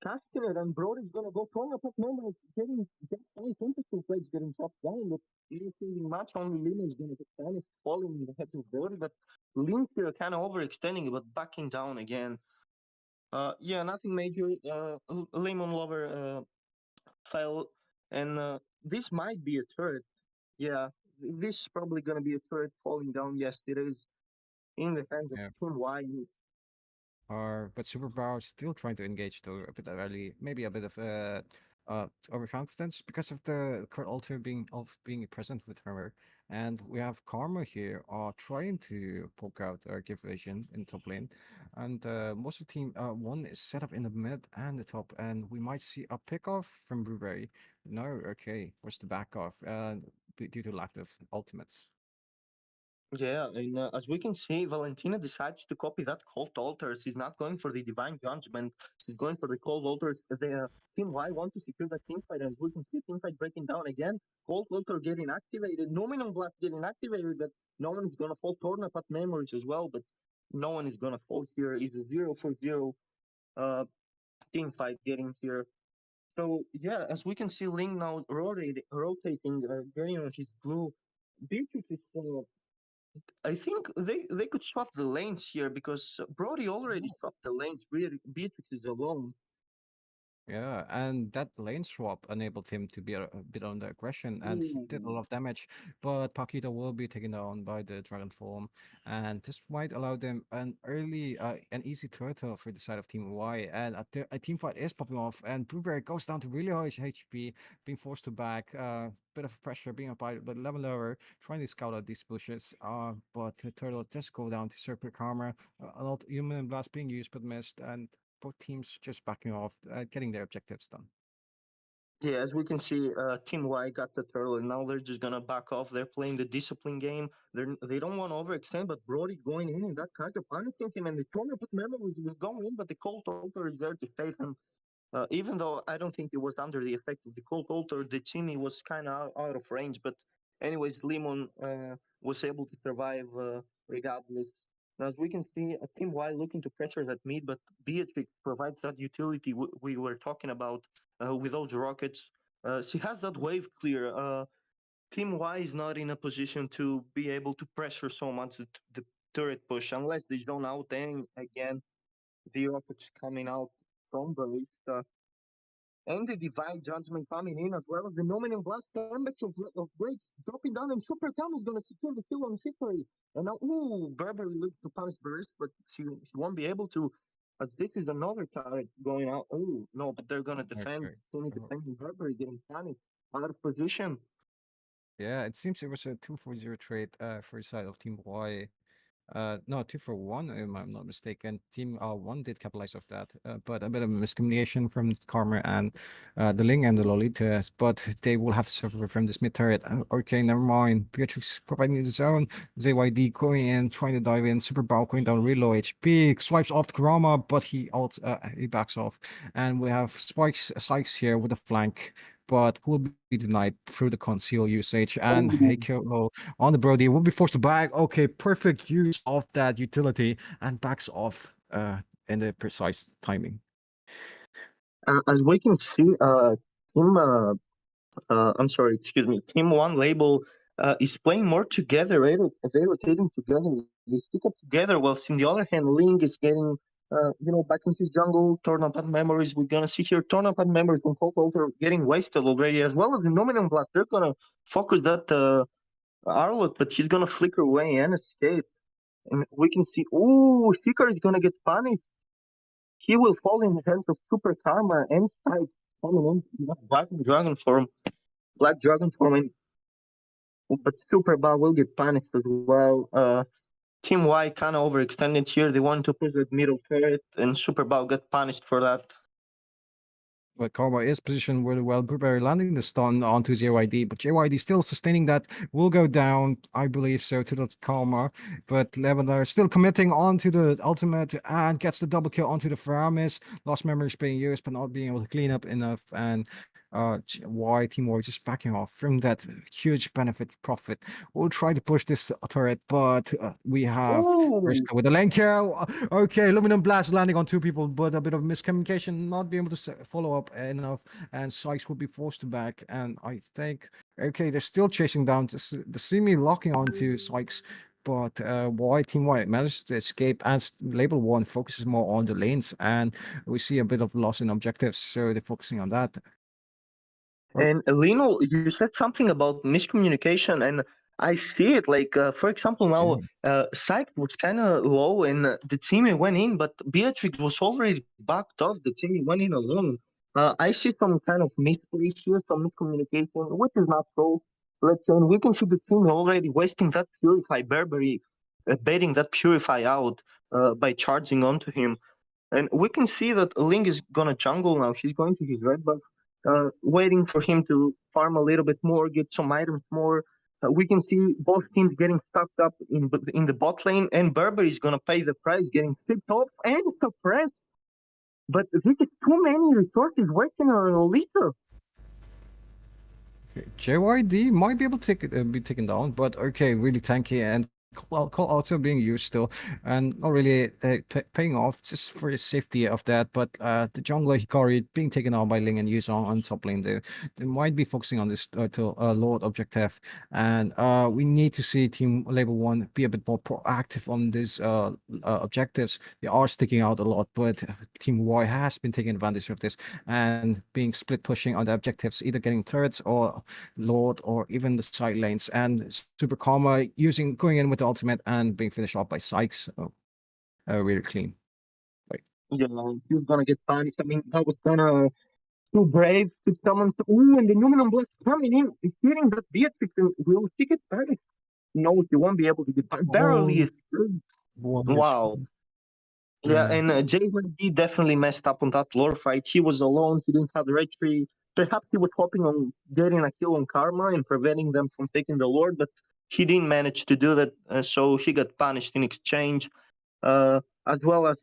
Casting it, and Brody's gonna go throwing up at moment, getting that five interesting plays getting chopped down. But irritating match, only Luna's gonna get punished, falling in the head of Brody. But Link here kind of overextending, but backing down again. Yeah, nothing major. Lemon Lover fell, and this might be a turret. Yeah, this is probably gonna be a turret falling down. Yes, it is in the hands of Yeah. Team Y. But Superpower is still trying to engage though a bit early, maybe a bit of overconfidence because of the current alter being present with her. And we have Karma here trying to poke out or give vision in top lane. And most of the team one is set up in the mid and the top, and we might see a pick off from Blueberry. No, okay, where's the back off? Due to lack of ultimates. Yeah, and as we can see, Valentina decides to copy that Cold Altars. She's not going for the Divine Judgment. She's going for the Cold Altars. The Team Y want to secure the team fight, as we can see team fight breaking down again. Cold Altar getting activated, Nominal Blast getting activated, but no one is gonna fall. Tornapat Memories as well, but no one is gonna fall here. It's a 0 for 0 uh, team fight getting here. So yeah, as we can see, Ling now rotating, getting on his blue. Beatrix is I think they could swap the lanes here because Brody already swapped the lanes. Beatrix is alone. Yeah, and that lane swap enabled him to be a bit under aggression, and he did a Ooh. lot of damage. But Paquito will be taken down by the Dragon Form, and this might allow them an easy turtle for the side of Team Y. And a team fight is popping off, and Blueberry goes down to really high HP, being forced to back. Bit of pressure being applied, but level lower, trying to scout out these bushes. But the turtle just go down to Circuit Karma. A lot human blast being used but missed, and both teams just backing off, getting their objectives done. Yeah, as we can see, Team Y got the turtle, and now they're just gonna back off. They're playing the discipline game. They don't want to overextend, but Brody going in and that kind of punishing him, and the tournament memories will go in, but the Cold Altar is there to save him. Even though I don't think it was under the effect of the Cold Altar, the Chimney was kind of out of range. But anyways, Lemon was able to survive regardless. Now, as we can see, Team Y looking to pressure that mid, but Beatrix provides that utility we were talking about with those rockets. She has that wave clear. Team Y is not in a position to be able to pressure so much the turret push unless they zone out. And again, the rockets coming out from Barista and the divine judgment coming in as well as the nominal blast damage of Blake dropping down and Super Cam is going to secure the kill on Hickory. And now, ooh, Burberry looks to punish Burst, but she won't be able to. As this is another turret going out. Oh, no, but they're going to defend. Okay. Only defending Burberry getting punished out of position. Yeah, it seems it was a 2-4-0 trade for the side of Team Y. No, 2-for-1, if I'm not mistaken. Team one did capitalize off that, but a bit of miscommunication from Karma and the Ling and the Lolitas. But they will have to suffer from this mid turret. Okay, never mind. Beatrix providing the zone. ZYD going in, trying to dive in. Super Bowl going down real low HP. Swipes off the Kurama, but he backs off. And we have Sykes here with a flank, but will be denied through the conceal usage. And Oh, Heikyo on the Brody will be forced to back. Okay, perfect use of that utility and backs off in the precise timing. as we can see, Team I'm sorry, excuse me, Team One label is playing more together, right? They're rotating together. They stick up together. Whilst in the other hand, Ling is getting, back into his jungle. Tournament memories. We're gonna see here tournament memories from Cold Altar getting wasted already, as well as the Nominum Blast. They're gonna focus that Arlot, but he's gonna flicker away and escape. And we can see, ooh, Seeker is gonna get punished. He will fall in the hands of Super Karma and Sight coming in. Black Dragon form. Black Dragon form and but Super Bowl will get punished as well. Team Y kind of overextended here. They wanted to push that middle turret, and Super Bowl got punished for that. But Karma is positioned really well. Blueberry landing the stun onto JYD, but JYD still sustaining that will go down, I believe so, to the Karma. But Leveler still committing onto the ultimate and gets the double kill onto the Faramis. Lost memories being used, but not being able to clean up enough. And Team Y just backing off from that huge benefit profit. We'll try to push this turret, but we have Ooh, Bristol with a lane kill. Okay, Aluminum Blast landing on two people, but a bit of miscommunication, not being able to follow up enough, and Sykes would be forced to back. And I think, okay, they're still chasing down the Simi locking onto Sykes. But Team White managed to escape as Label 1 focuses more on the lanes, and we see a bit of loss in objectives, so they're focusing on that. And Lino, you said something about miscommunication, and I see it. Like, for example, now Okay. Psych was kind of low, and the team went in, but Beatrix was already backed up. The team went in alone. I see some kind of misplays here, some miscommunication, which is not so. Let's say, and we can see the team already wasting that Purify Burberry, baiting that Purify out by charging onto him. And we can see that Ling is gonna jungle now. She's going to his red buff, waiting for him to farm a little bit more, get some items more. We can see both teams getting stuck up in the bot lane, and Berber is gonna pay the price, getting tipped off and suppressed. But this is too many resources working on Lolita. JYD might be able to be taken down, but okay, really tanky and call also being used still, and not really paying off just for the safety of that. But the jungler Hikari being taken out by Ling and Yuzong on top lane, they might be focusing on this to Lord objective, and we need to see Team Label One be a bit more proactive on these objectives. They are sticking out a lot, but Team Y has been taking advantage of this and being split pushing on the objectives, either getting turrets or Lord or even the side lanes. And Super Karma going in with the ultimate and being finished off by Sykes. Really clean. Like, You know, he's gonna get punished. I mean, that was gonna too brave to someone. Ooh, and the Numinum Blast coming in, hitting that Beatrix, and will she get punished? No, she won't be able to get punished. oh, Barely escaped. one is Wow. Yeah, yeah. and J1D definitely messed up on that lore fight. He was alone. He didn't have the right tree. Perhaps he was hoping on getting a kill on Karma and preventing them from taking the lord, but he didn't manage to do that. So he got punished in exchange, as well as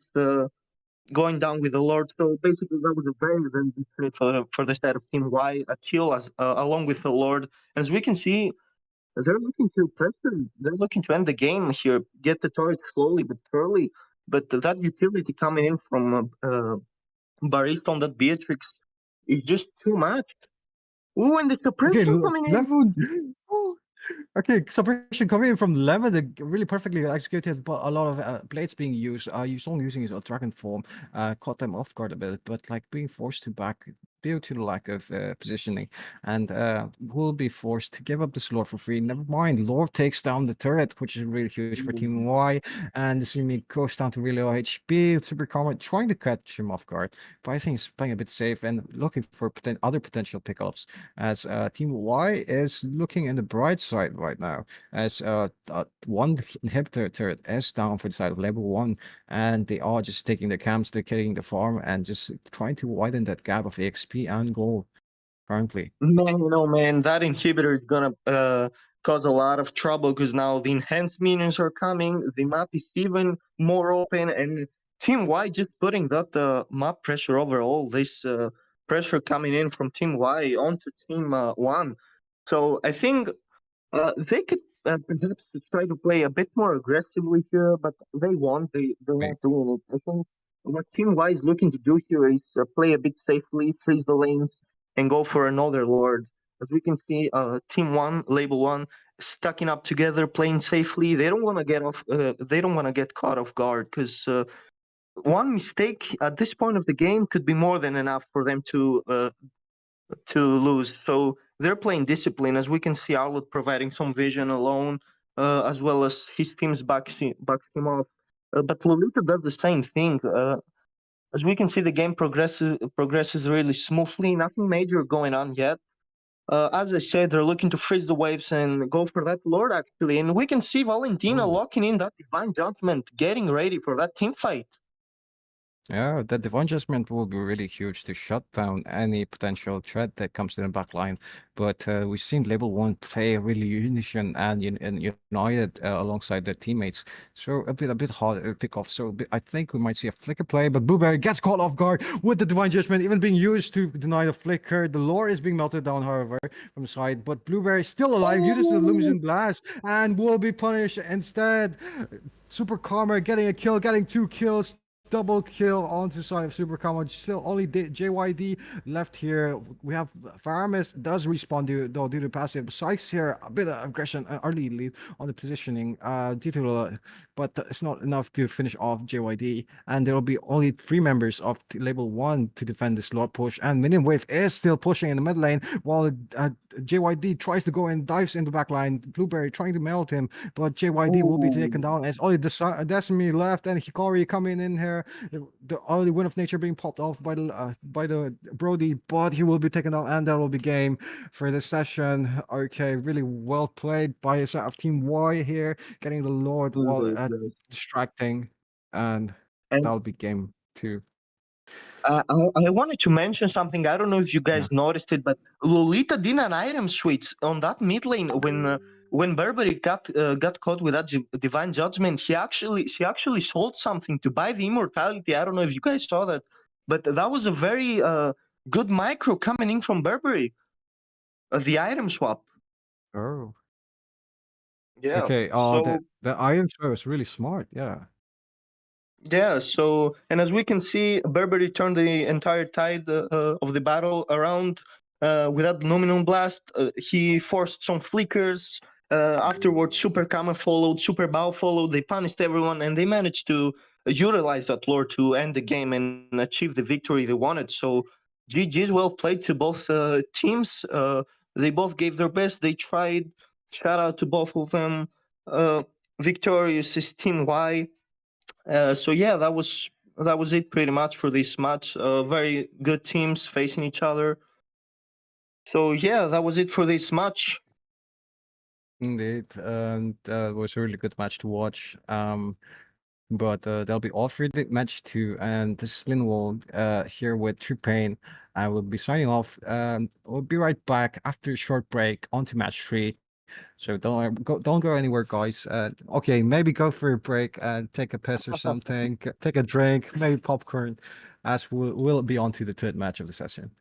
going down with the lord. So basically, that was a very very good trade for the side of Team Y. A kill as along with the lord. And as we can see, they're looking to pressure. They're looking to end the game here, get the turret slowly but surely. But that utility coming in from Barista on that Beatrix is just too much. Ooh, and the Okay, suppression coming in. level. Okay, suppression coming in from Lemon, really perfectly executed, but a lot of blades being used. Yusong using his dragon form, caught them off guard a bit, but like being forced to back due to the lack of positioning, and will be forced to give up this lord for free. Never mind, Lord takes down the turret, which is really huge for Team Y, and the Simi goes down to really low HP. Super Comet trying to catch him off guard, but I think he's playing a bit safe and looking for other potential pickoffs as Team Y is looking in the bright side right now, as one inhibitor turret is down for the side of level one, and they are just taking their camps, they're killing the farm, and just trying to widen that gap of XP and gold currently. Man, you know, man, that inhibitor is gonna cause a lot of trouble because now the enhanced minions are coming. The map is even more open, and Team Y just putting that map pressure over all this pressure coming in from Team Y onto Team One. So I think they could perhaps try to play a bit more aggressively here, but they won't. They're Right. not doing it. I think what Team Y is looking to do here is play a bit safely, freeze the lanes, and go for another Lord. As we can see, Team One, Label One, stacking up together, playing safely. They don't want to get off. They don't want to get caught off guard because one mistake at this point of the game could be more than enough for them to lose. So they're playing discipline, as we can see Outlet providing some vision alone, as well as his team's backs him off. But Lolita does the same thing. As we can see, the game progresses really smoothly. Nothing major going on yet. As I said, they're looking to freeze the waves and go for that Lord actually. And we can see Valentina Oh. locking in that Divine Judgment, getting ready for that team fight. Yeah, that divine judgment will be really huge to shut down any potential threat that comes to the back line. But we've seen Level One play really unison and united alongside their teammates. So a bit hard to pick off. So I think we might see a flicker play, but Blueberry gets caught off guard with the divine judgment, even being used to deny the flicker. The lore is being melted down, however, from the side. But Blueberry still alive, uses the Oh, Lumisen Blast, and will be punished instead. Super Karma getting a kill, getting 2 kills, double kill onto side of Super Combo. Still only JYD left here. We have Faramis does respond though due to passive. Sykes here a bit of aggression, early lead on the positioning due to but it's not enough to finish off JYD. And there will be only three members of Label 1 to defend this Lord push. And Minion Wave is still pushing in the mid lane while JYD tries to go and dives in the back line. Blueberry trying to melt him, but JYD will be taken Ooh. down. It's only Decimi left and Hikari coming in here. The only Wind of Nature being popped off by the Brody, but he will be taken down, and that will be game for this session. Okay, really well played by a set of Team Y here, getting the Lord while distracting, and And that'll be game two. I wanted to mention something. I don't know if you Yeah. guys noticed it, but Lolita did an item switch on that mid lane when Burberry got caught with that divine judgment. She actually sold something to buy the immortality. I don't know if you guys saw that, but that was a very good micro coming in from Burberry. The item swap. Oh. Yeah. Okay. So The Iron Show is really smart. Yeah. yeah, so and as we can see, Burberry turned the entire tide of the battle around with that Luminum Blast. He forced some flickers. Afterwards, Super Kama followed, Super Bow followed. They punished everyone, and they managed to utilize that lore to end the game and achieve the victory they wanted. So GG's well played to both teams. They both gave their best. They tried. Shout out to both of them. Victorious is Team Y. So yeah, that was it pretty much for this match. Very good teams facing each other. So yeah, that was it for this match. Indeed. That was a really good match to watch. But that'll be all for the match two. And this is Linwold here with True Pain. I will be signing off. We'll be right back after a short break onto match three. So don't go anywhere, guys. Okay, maybe go for a break and take a piss or something, take a drink, maybe popcorn, as we'll be on to the third match of the session.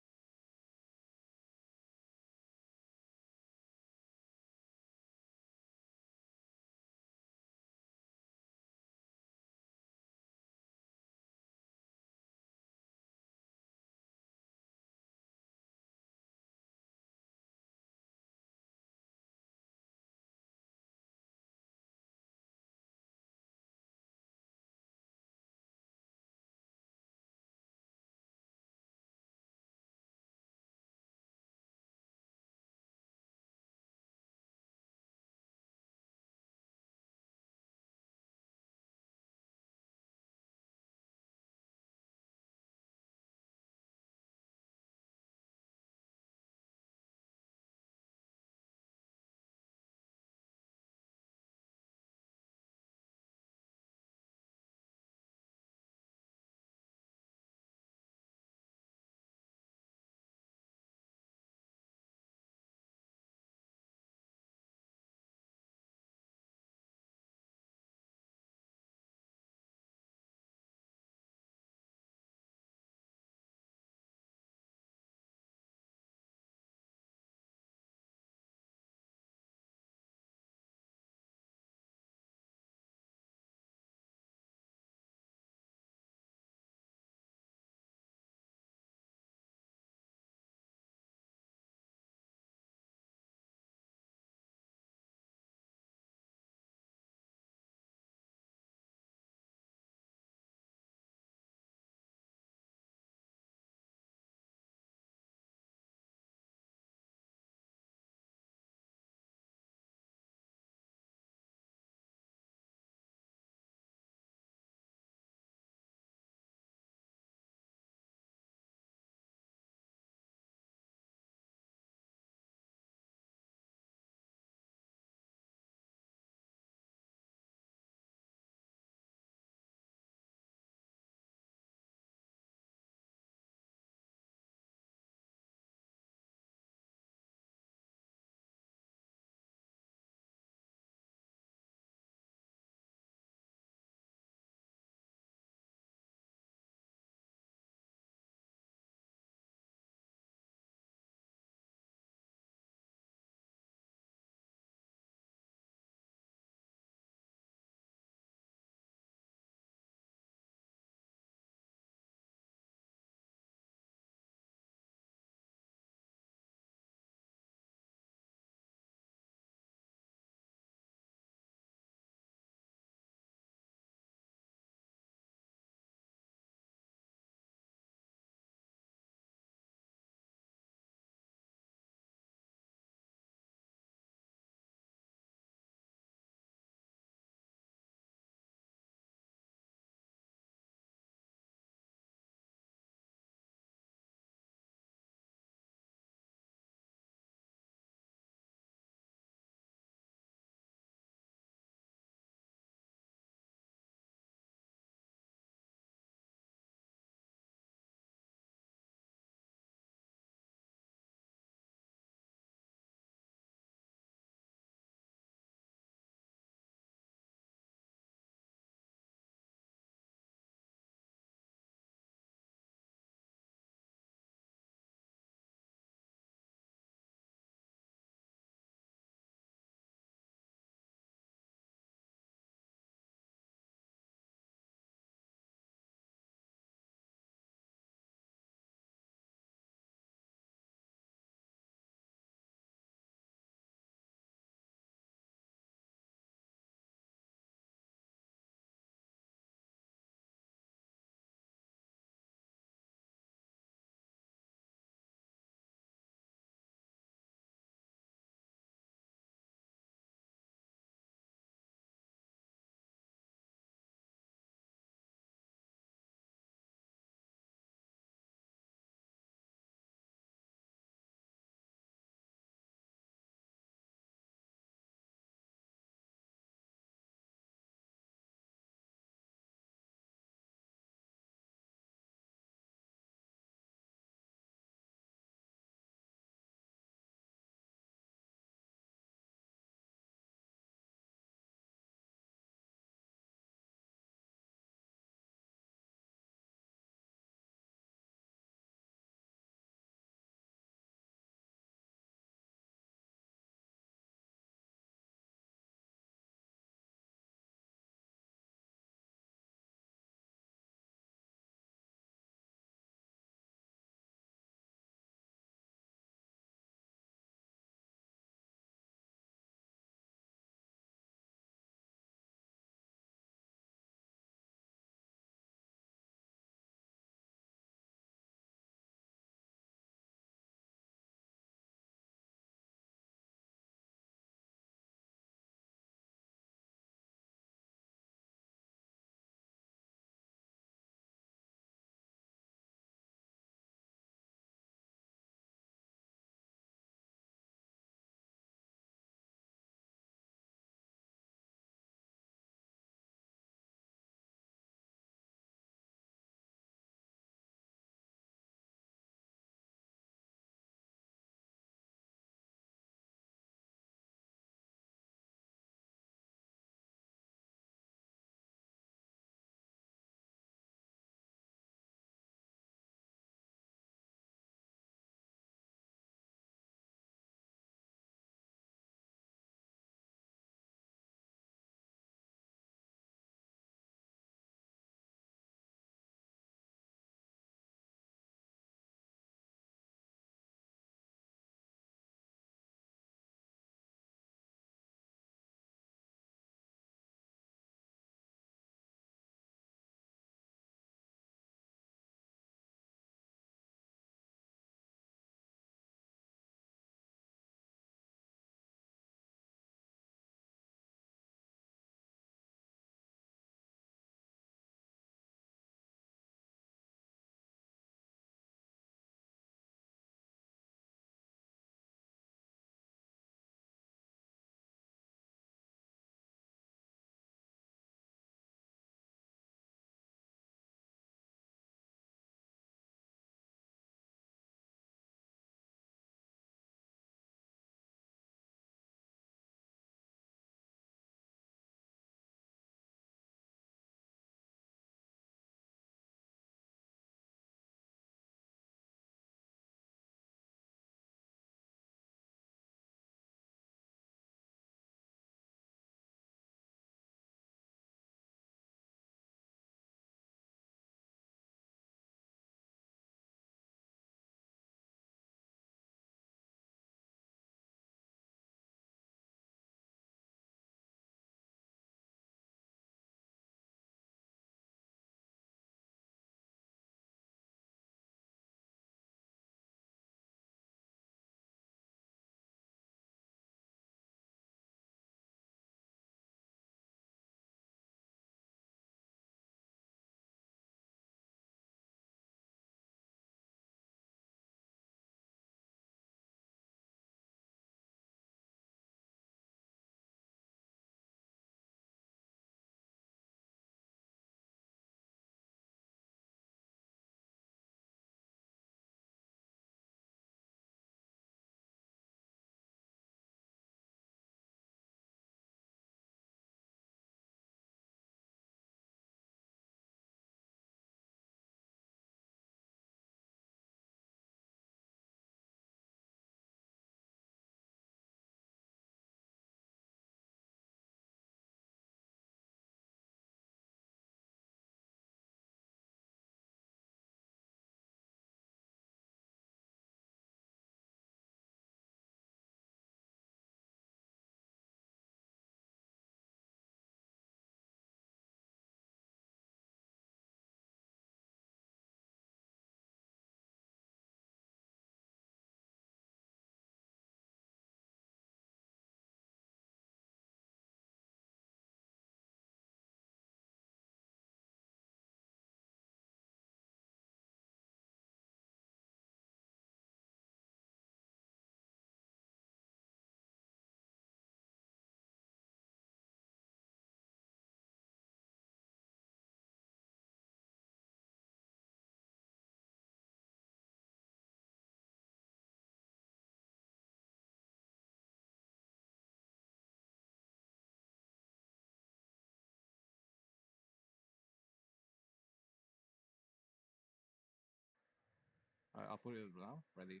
I'll put it now. Ready?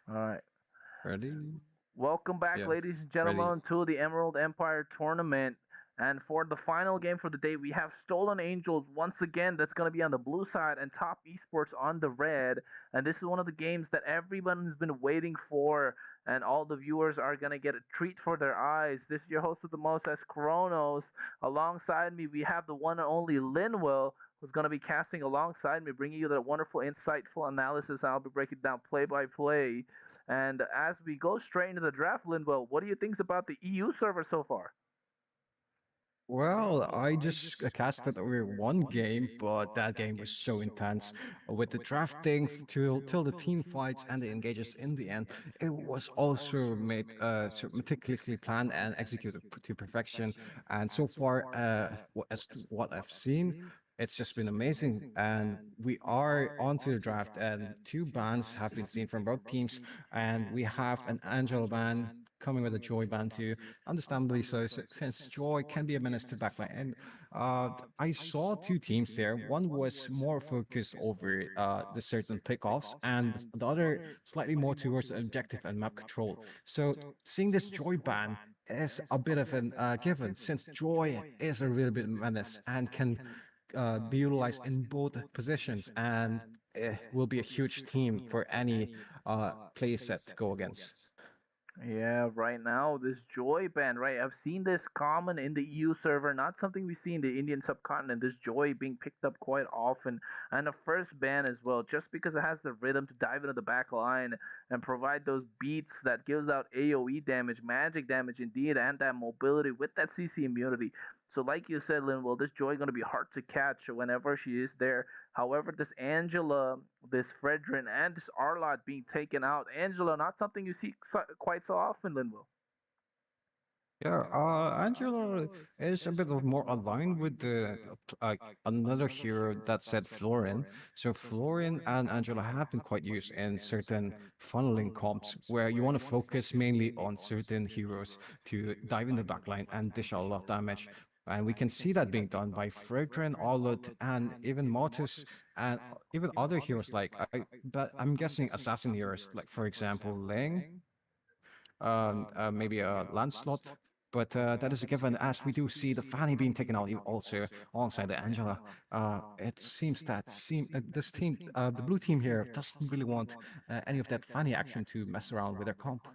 All right. Ready? Welcome back, Yeah. ladies and Ready. gentlemen, to the Emerald Empire tournament. And for the final game for the day, we have Stolen Angels once again. That's going to be on the blue side, and Top Esports on the red. And this is one of the games that everyone has been waiting for, and all the viewers are going to get a treat for their eyes. This is your host with the most, as Kronos. Alongside me, we have the one and only Linwell, who's going to be casting alongside me, bringing you the wonderful, insightful analysis. I'll be breaking down play by play. And as we go straight into the draft, Linwell, what do you think about the EU server so far? Well, I just casted over one game, but that game was so intense with the drafting till the team fights and the engages in the end. It was also made so meticulously planned and executed to perfection. And so far, as to what I've seen, it's just been amazing. And we are onto the draft, and two bans have been seen from both teams, and we have an Angel ban coming with a Joy ban too, understandably so, since Joy can be a menace to backline. And I saw two teams there. One was more focused over the certain pickoffs, and the other slightly more towards objective and map control. So seeing this Joy ban is a bit of an given, since Joy is a really bit menace and can be utilized in both positions, and will be a huge team for any play set to go against. Yeah, right now, this Joy band, right? I've seen this common in the EU server, not something we see in the Indian subcontinent. This Joy being picked up quite often, and a first ban as well, just because it has the rhythm to dive into the back line and provide those beats that gives out AoE damage, magic damage indeed, and that mobility with that CC immunity. So, like you said, Linwell, this Joy going to be hard to catch whenever she is there. However, this Angela, this Fredrin, and this Arlott being taken out. Angela, not something you see quite so often, Linwell. Yeah, Angela is a bit of more aligned with another hero that said Florin. So Florin and Angela have been quite used in certain funneling comps where you want to focus mainly on certain heroes to dive in the backline and dish out a lot of damage. And we can see that being done by Fredrin, Arlott, and even Mortis, and even other heroes but I'm guessing assassin heroes, like for example, Ling, maybe a Lancelot. But that is a given, as we do see the Fanny being taken out also alongside the Angela. It seems that this team, the blue team here, doesn't really want any of that Fanny action to mess around with their comp.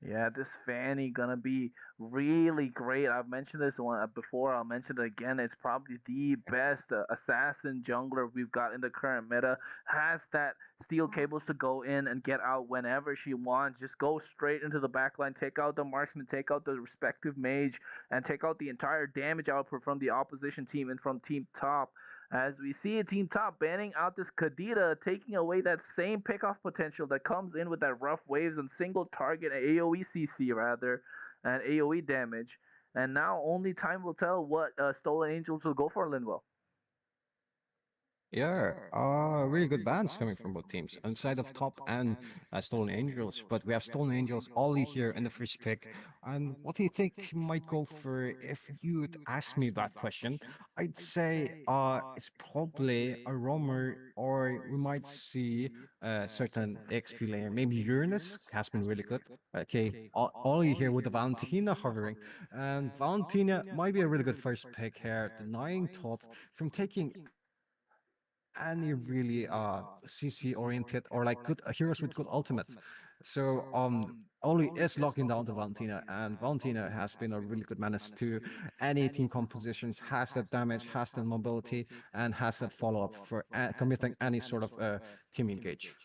Yeah, this Fanny gonna be really great. I've mentioned this one before. I'll mention it again. It's probably the best assassin jungler we've got in the current meta. Has that steel cables to go in and get out whenever she wants. Just go straight into the backline, take out the marksman, take out the respective mage, and take out the entire damage output from the opposition team and from team top. As we see a team top banning out this Kadita, taking away that same pickoff potential that comes in with that rough waves and single target AoE CC rather, and AoE damage. And now only time will tell what Stolen Angels will go for, Linwell. Yeah, really good bands coming from both teams, inside of Top and Stolen Angels. But we have Stolen Angels Ollie here in the first pick. And what do you think might go for if you'd ask me that question? I'd say it's probably a roamer, or we might see a certain XP layer. Maybe Uranus has been really good. Okay, Ollie here with the Valentina hovering. And Valentina might be a really good first pick here, denying Top from taking any really CC oriented or like good heroes with good ultimates. So Oli is locking down to Valentina, and Valentina has been a really good menace to any team compositions, has that damage, has that mobility, and has that follow up for committing any sort of team engage.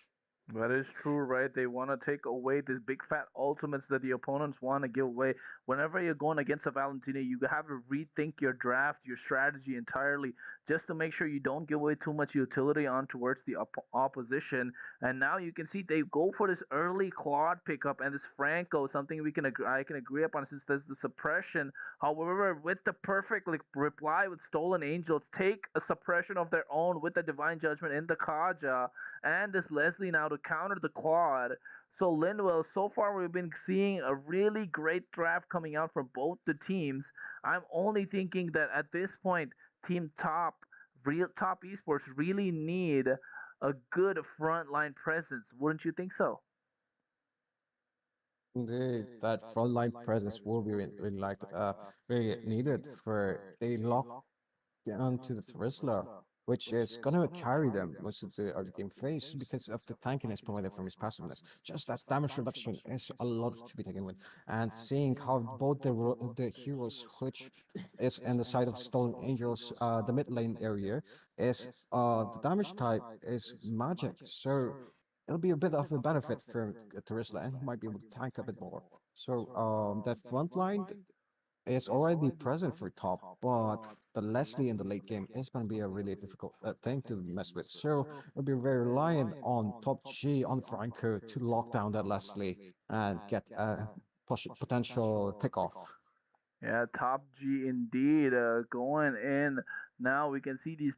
That is true, right? They want to take away these big fat ultimates that the opponents want to give away. Whenever you're going against a Valentina, you have to rethink your draft, your strategy entirely, just to make sure you don't give away too much utility on towards the opposition. And now you can see they go for this early Claude pickup and this Franco, something I can agree upon since there's the suppression. However, with the perfect reply with Stolen Angels, take a suppression of their own with the Divine Judgment in the Kaja and this Leslie now to counter the Claude. So Linwell, so far we've been seeing a really great draft coming out from both the teams. I'm only thinking that at this point, Team Top, real Top Esports really need a good frontline presence. Wouldn't you think so? Indeed, that frontline presence will be really like really needed for a lock onto the Terizla, which is gonna carry them most of the early game phase because of the tankiness provided from his passiveness. Just that damage reduction is a lot to be taken with, and seeing how both the heroes, which is in the side of Stolen Angels, the mid lane area, is the damage type is magic, so it'll be a bit of a benefit for Terizla, and he might be able to tank a bit more. So that front line is already present for top, but the Leslie in the late game is going to be a really difficult thing to mess with. So we'll be very reliant on top G on Franco to lock down that Leslie and get a potential pick off. Yeah, top G indeed. Going in now, we can see these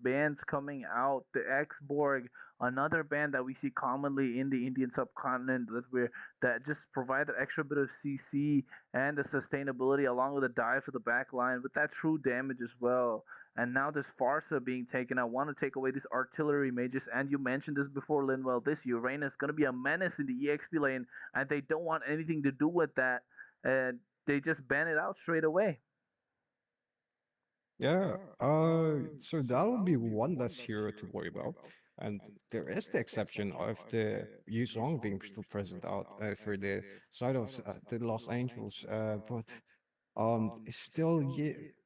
bands coming out. The X-Borg, another band that we see commonly in the Indian subcontinent, that just provide that extra bit of CC and the sustainability, along with a dive to the back line with that true damage as well. And now this Farsa being taken. I want to take away these artillery mages, and you mentioned this before, Linwell. This Uranus is going to be a menace in the EXP lane, and they don't want anything to do with that. And they just ban it out straight away. Yeah, so that'll be one less hero to worry about. And there is the exception of the Yu Zhong being still present out for the side of the Los Angeles, but it's still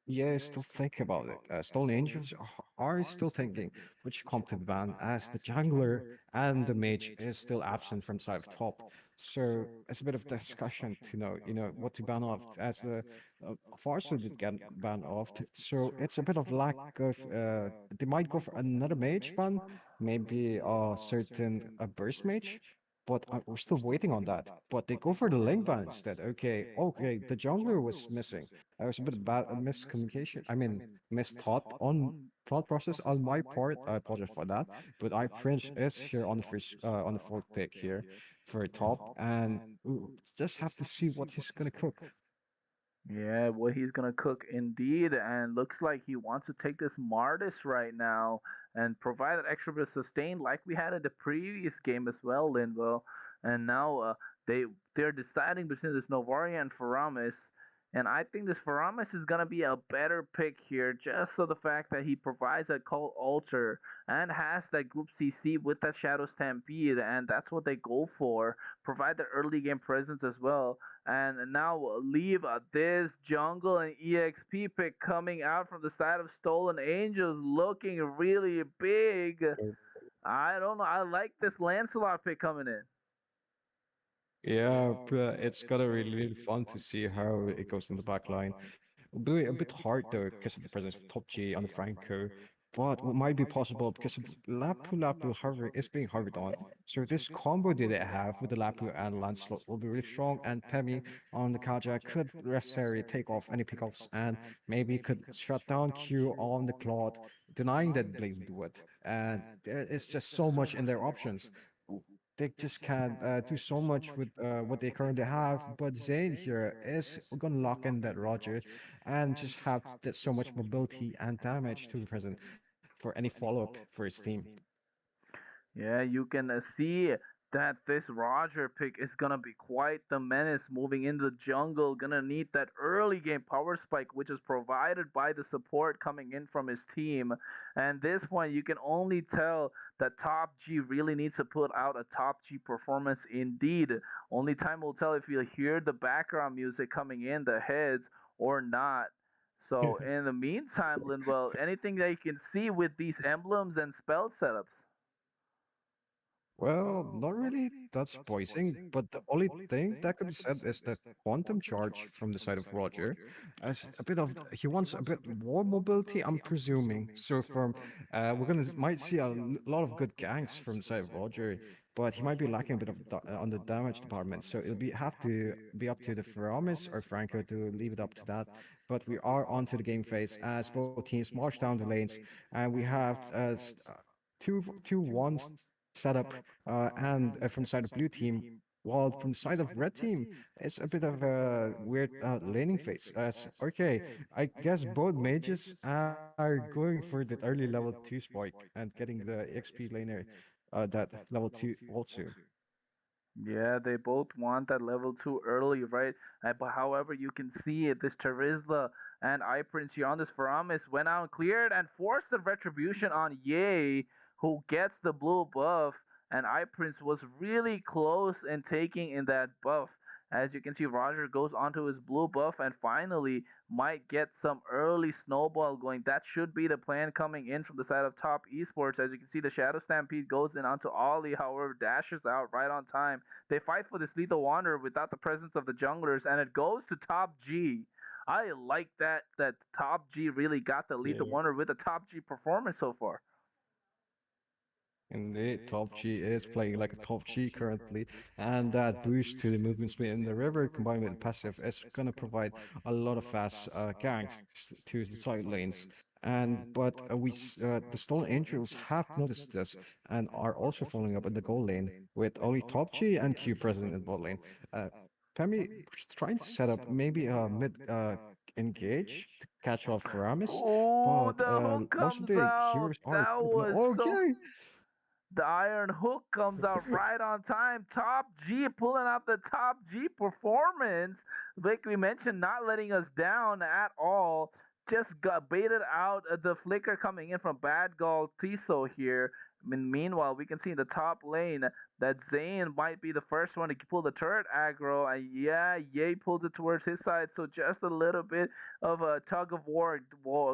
yeah, still think about it. Stolen Angels are still thinking which comp to ban, as the jungler and the mage is still absent from side of top. So it's a bit of discussion to know, what to ban off, as the Farsa did get banned off. So it's a bit of lack of. They might go for another mage ban, maybe a certain burst mage, but we're still waiting on that. But they go for the link ban instead. Okay, okay, the jungler was missing. There was a bit of bad miscommunication. I mean, misthought on thought process on my part. I apologize for that. But I Prince is here on the on the fourth pick here for top, and just have to see what he's gonna cook. Yeah, what he's gonna cook indeed, and looks like he wants to take this Martis right now and provide that extra bit of sustain like we had in the previous game as well, Linville. And now they're deciding between this Novaria and Faramis, and I think this Faramis is gonna be a better pick here, just so the fact that he provides that cult altar and has that group CC with that Shadow Stampede, and that's what they go for. Provide the early game presence as well, and now leave this jungle and EXP pick coming out from the side of Stolen Angels looking really big. I don't know. I like this Lancelot pick coming in. Yeah, but it's gotta really, really fun to see how it goes in the back line. It'll be a bit hard though because of the presence of Top G on the Franco, but what might be possible because of Lapu Lapu Harvey is being harveyed on. So this combo that they have with the Lapu and Lancelot will be really strong, and Pemi on the Kaja could necessarily take off any pickoffs and maybe could shut down Q on the Claude, denying that Blaze do it. And there is just so much in their options. They just can't do so much with what they currently have. But Zayn here is going to lock in that Roger and just have that so much mobility and damage to be present for any follow up for his team. Yeah, you can see that this Roger pick is gonna be quite the menace moving into the jungle. Gonna need that early game power spike, which is provided by the support coming in from his team. And this one, you can only tell that Top G really needs to put out a Top G performance indeed. Only time will tell if you hear the background music coming in, the heads, or not. So in the meantime, Linwell, anything that you can see with these emblems and spell setups? Well, not really that's poising, but the only thing that could be said is the quantum charge from the side of Roger, as a bit of he wants a bit more mobility, I'm presuming. So from we're gonna might see a lot of good ganks from the side of Roger, but he might be lacking a bit of on the damage department. So it'll be have to be up to the Faramis or Franco to leave it up to that. But we are onto the game phase as both teams march down the lanes, and we have two one setup and from the side of blue team. While from the side of red team, it's a bit of a weird laning phase. As okay, I guess both mages are going for that early level 2 spike and getting the XP laner, that level 2 also. Yeah, they both want that level 2 early, right? But however, you can see it. This Terizla and I Prince Yondas Faramis went out and cleared and forced the retribution on Ye, who gets the blue buff. And I Prince was really close in taking in that buff. As you can see, Roger goes onto his blue buff and finally might get some early snowball going. That should be the plan coming in from the side of top esports. As you can see, the Shadow Stampede goes in onto Ollie, however, dashes out right on time. They fight for this lethal wanderer without the presence of the junglers, and it goes to top G. I like that top G really got the lethal Yeah. wanderer with a top G performance so far. And the top G is playing like a top G currently, and that boost to the movement speed in the river combined with the passive is gonna provide a lot of fast ganks to the side lanes. And but the Stolen Angels have noticed this and are also following up in the goal lane with only top G and Q present in bot lane. Uh, Pemi was trying to set up maybe a mid engage to catch off Faramis, Oh, but the hook most of comes the out. heroes are That equipped now. was so. Okay. The Iron Hook comes out right on time. Top G pulling out the Top G performance. Like we mentioned, not letting us down at all. Just got baited out. The flicker coming in from Bad Gall Tiso here. I mean, meanwhile, we can see in the top lane that Zayn might be the first one to pull the turret aggro. And yeah, Ye pulls it towards his side. So just a little bit of a tug of war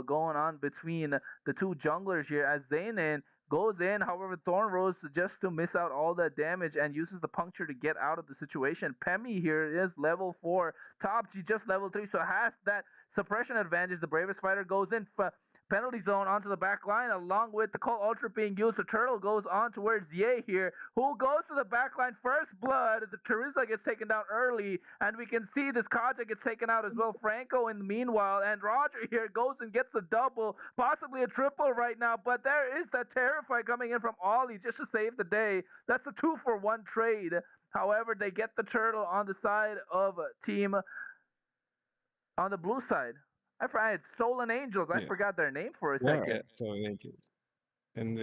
going on between the two junglers here as Zayn goes in. However, Thorn Rose just to miss out all that damage and uses the puncture to get out of the situation. Pemi here is level 4. Top G just level 3, so has that suppression advantage. The bravest fighter goes in. Penalty zone onto the back line, along with the Cold Ultra being used. The Turtle goes on towards Ye here, who goes to the back line. First blood. The Teresa gets taken down early, and we can see this Kaja gets taken out as well. Franco in the meanwhile, and Roger here goes and gets a double, possibly a triple right now. But there is that Terrify coming in from Ollie just to save the day. That's a 2-for-1 trade. However, they get the Turtle on the side of team on the blue side. I forgot Stolen Angels. I Yeah. forgot their name for a Yeah. second. So and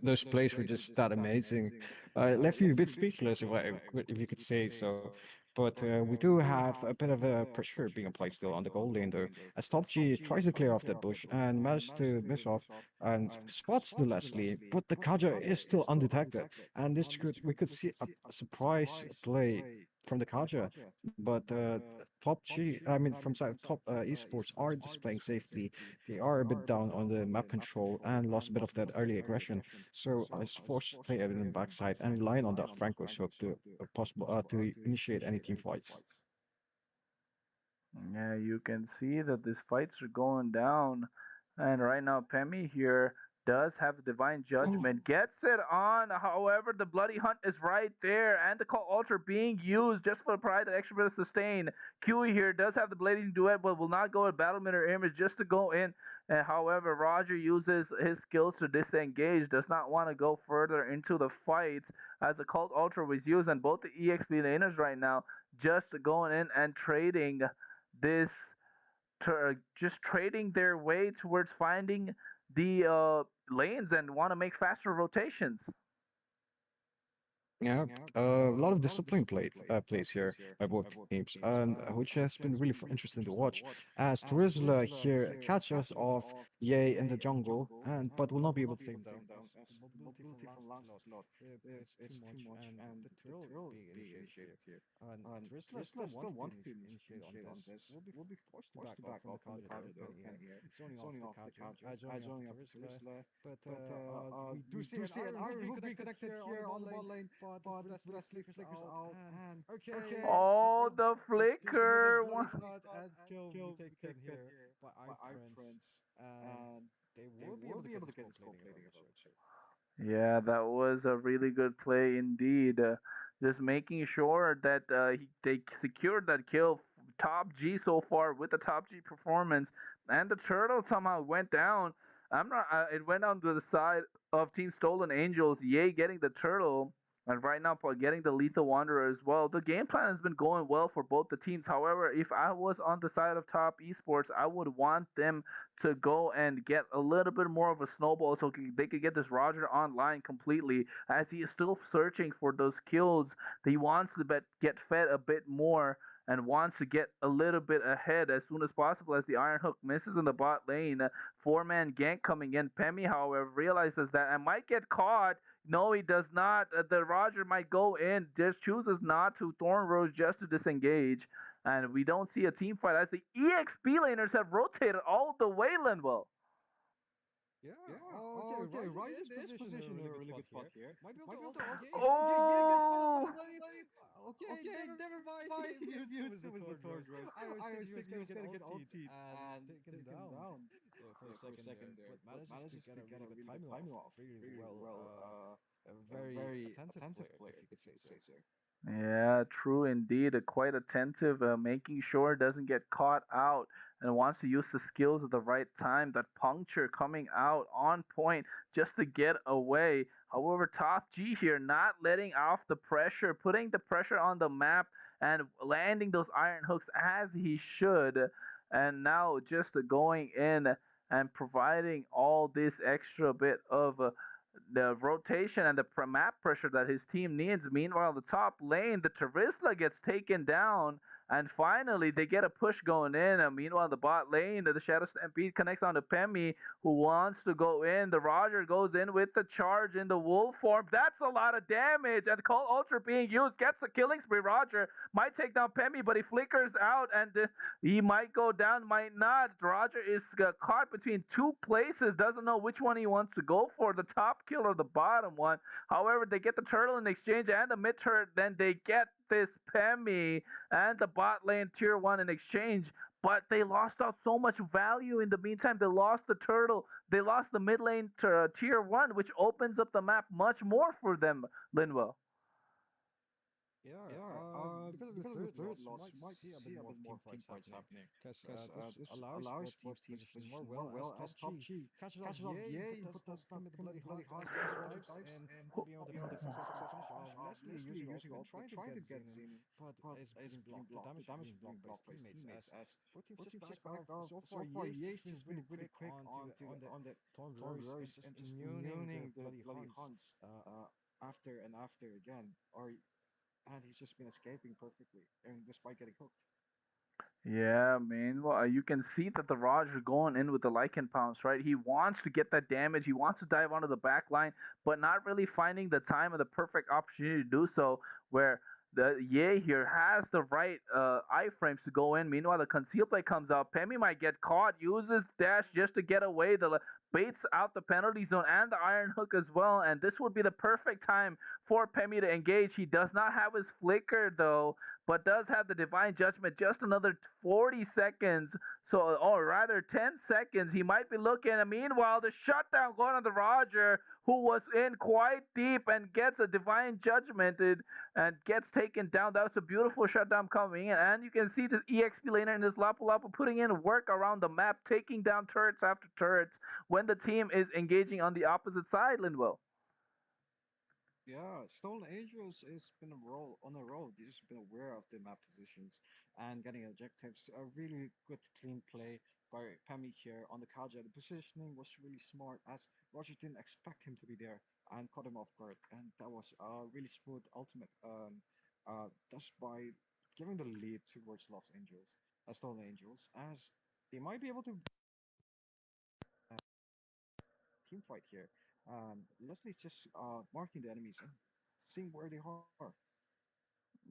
those plays were just that amazing. It left you a bit speechless, if you could say so. But we do have a bit of a pressure being applied still on the goal lane, though, as Top G tries to clear off that bush and manages to miss off and spots the Leslie, but the Kaja is still undetected, and this could we could see a surprise play from the Kaja, but Top G, I mean from side of Top Esports are displaying safety. They are a bit down on the map control and lost a bit of that early aggression. So I was forced to play in the backside and relying on that Franco's hook to to initiate any team fights. Yeah, you can see that these fights are going down. And right now, Pemi here does have the Divine Oh, Judgment, gets it on. However, the Bloody Hunt is right there, and the Call Ultra being used just for pride and extra bit of sustain. QE here does have the Blading Duet, but will not go with Battle Mirror Image just to go in. And however, Roger uses his skills to disengage, does not want to go further into the fight as the Cult Ultra was used, and both the EXP laners right now just going in and trading this just trading their way towards finding the lanes and want to make faster rotations. yeah, a lot of discipline plays here by both teams, and which has been really interesting to watch. As Terizla here catches off Ye in the jungle, and but will not be able to take him down as the mobility from last slot it's too much, and the Turtle being initiated here, and Terizla still wanted to initiate on this. Will be forced to back off from the Kaja though. Penny here, it's only off the Kaja, it's only off the Terizla, but we do see an Iron Hook being connected here on the bot lane. But the Leslie flickers out, and okay, Oh, the this could be the flicker. bloody hunt and kill be taken here by I Prince, and they will be able to get the score plating eventually. Yeah, that was a really good play indeed. Just making sure that they secured that kill. Top G so far with the top G performance, and the turtle somehow went down. I'm not. It went on to the side of Team Stolen Angels. Yay, getting the turtle. And right now, for getting the Lethal Wanderer as well, the game plan has been going well for both the teams. However, if I was on the side of Top Esports, I would want them to go and get a little bit more of a snowball so they could get this Roger online completely, as he is still searching for those kills. He wants to get fed a bit more and wants to get a little bit ahead as soon as possible as the Iron Hook misses in the bot lane. Four-man gank coming in. Pemi, however, realizes that and might get caught. No, he does not. The Roger might go in, just chooses not to. Thorn Rose just to disengage. And we don't see a team fight as the EXP laners have rotated all the way, Linwell. Yeah, Yeah. okay, Okay. Ryzen Ryzen is is positioned in a positioned in really a good really spot good spot here. here. Might be able to Might be able ult to ult. engage. Okay, yeah, gets caught up by the Oh! bloody. Okay, Okay, never mind. mind. He He abused abused with the with the third third rose. rose. I was I thinking was he was thinking he gonna was get gonna get ulted ulted and and taken taken down down for a for a second there, second there, but but manages to manages get to a get really a good really good timing off. timing off. Really Really well. well. A A very very attentive attentive player, if player, you could if you say could so. say so. Yeah, true indeed. Quite attentive, making sure it doesn't get caught out and wants to use the skills at the right time. That puncture coming out on point just to get away. However, Top G here not letting off the pressure, putting the pressure on the map and landing those iron hooks as he should. And now just going in and providing all this extra bit of the rotation and the map pressure that his team needs. Meanwhile, the top lane, the Terizla gets taken down, and finally they get a push going in. And meanwhile, the bot lane, the Shadow Stampede connects on to Pemi, who wants to go in. The Roger goes in with the charge in the wolf form. That's a lot of damage, and Call Ultra being used gets a killing spree. Roger might take down Pemi, but he flickers out, and he might go down, might not. Roger is caught between two places, doesn't know which one he wants to go for, the top kill or the bottom one. However, they get the turtle in exchange and the mid turret, then they get this Pemi and the bot lane tier 1 in exchange. But they lost out so much value in the meantime. They lost the turtle, they lost the mid lane to tier 1, which opens up the map much more for them, Linwell. Yeah, Yeah, because of the because of the third third loss, you loss, might you might see a bit see a more bit more team team fights fights happening, happening because because this this allows allows both teams both to teams to position more position more well as well Top as top G G catches off catches off Yay, Yay, but but does not does not commit the commit bloody the bloody hunt hunt as as Roger Roger dives dives and and being able to being able find to a find a successful successful finish finish of of Leslie Leslie using the using the ultimate, ultimate, trying to trying get to Zane get in, Zane, but but is is being being blocked. The blocked. The damage is damage being is being blocked by his blocked by his teammates teammates as as both teams both just teams back just back off. off. So far, So far, Yates Yates just been just been really really quick quick on the Thorn Thorn Rose and Rose just and just immuning the immuning the bloody bloody hunts. hunts after and after again. Or and he's just been escaping perfectly, and despite getting hooked. Yeah, man. Well, you can see that the Roger going in with the Lycan pounce, right? He wants to get that damage. He wants to dive onto the back line, but not really finding the time or the perfect opportunity to do so. Where the Ye here has the right iframes to go in. Meanwhile, the conceal play comes out. Pemi might get caught, uses dash just to get away. The baits out the penalty zone and the iron hook as well. And this would be the perfect time for Pemi to engage. He does not have his flicker though, but does have the divine judgment. Just another 40 seconds, so or rather 10 seconds. He might be looking. And meanwhile, the shutdown going on the Roger, who was in quite deep and gets a divine judgmented and gets taken down. That was a beautiful shutdown coming in, and you can see this EXP laner in this Lapu Lapu putting in work around the map, taking down turrets after turrets when the team is engaging on the opposite side, Linwell. Yeah, Stolen Angels has been a roll on a roll. They've just been aware of the map positions and getting objectives. A really good clean play by Pemi here on the Kaja. The positioning was really smart as Roger didn't expect him to be there and caught him off guard. And that was a really smooth ultimate. That's by giving the lead towards Los Angeles, Stolen Angels, as they might be able to team fight here. Leslie's just marking the enemies and seeing where they are.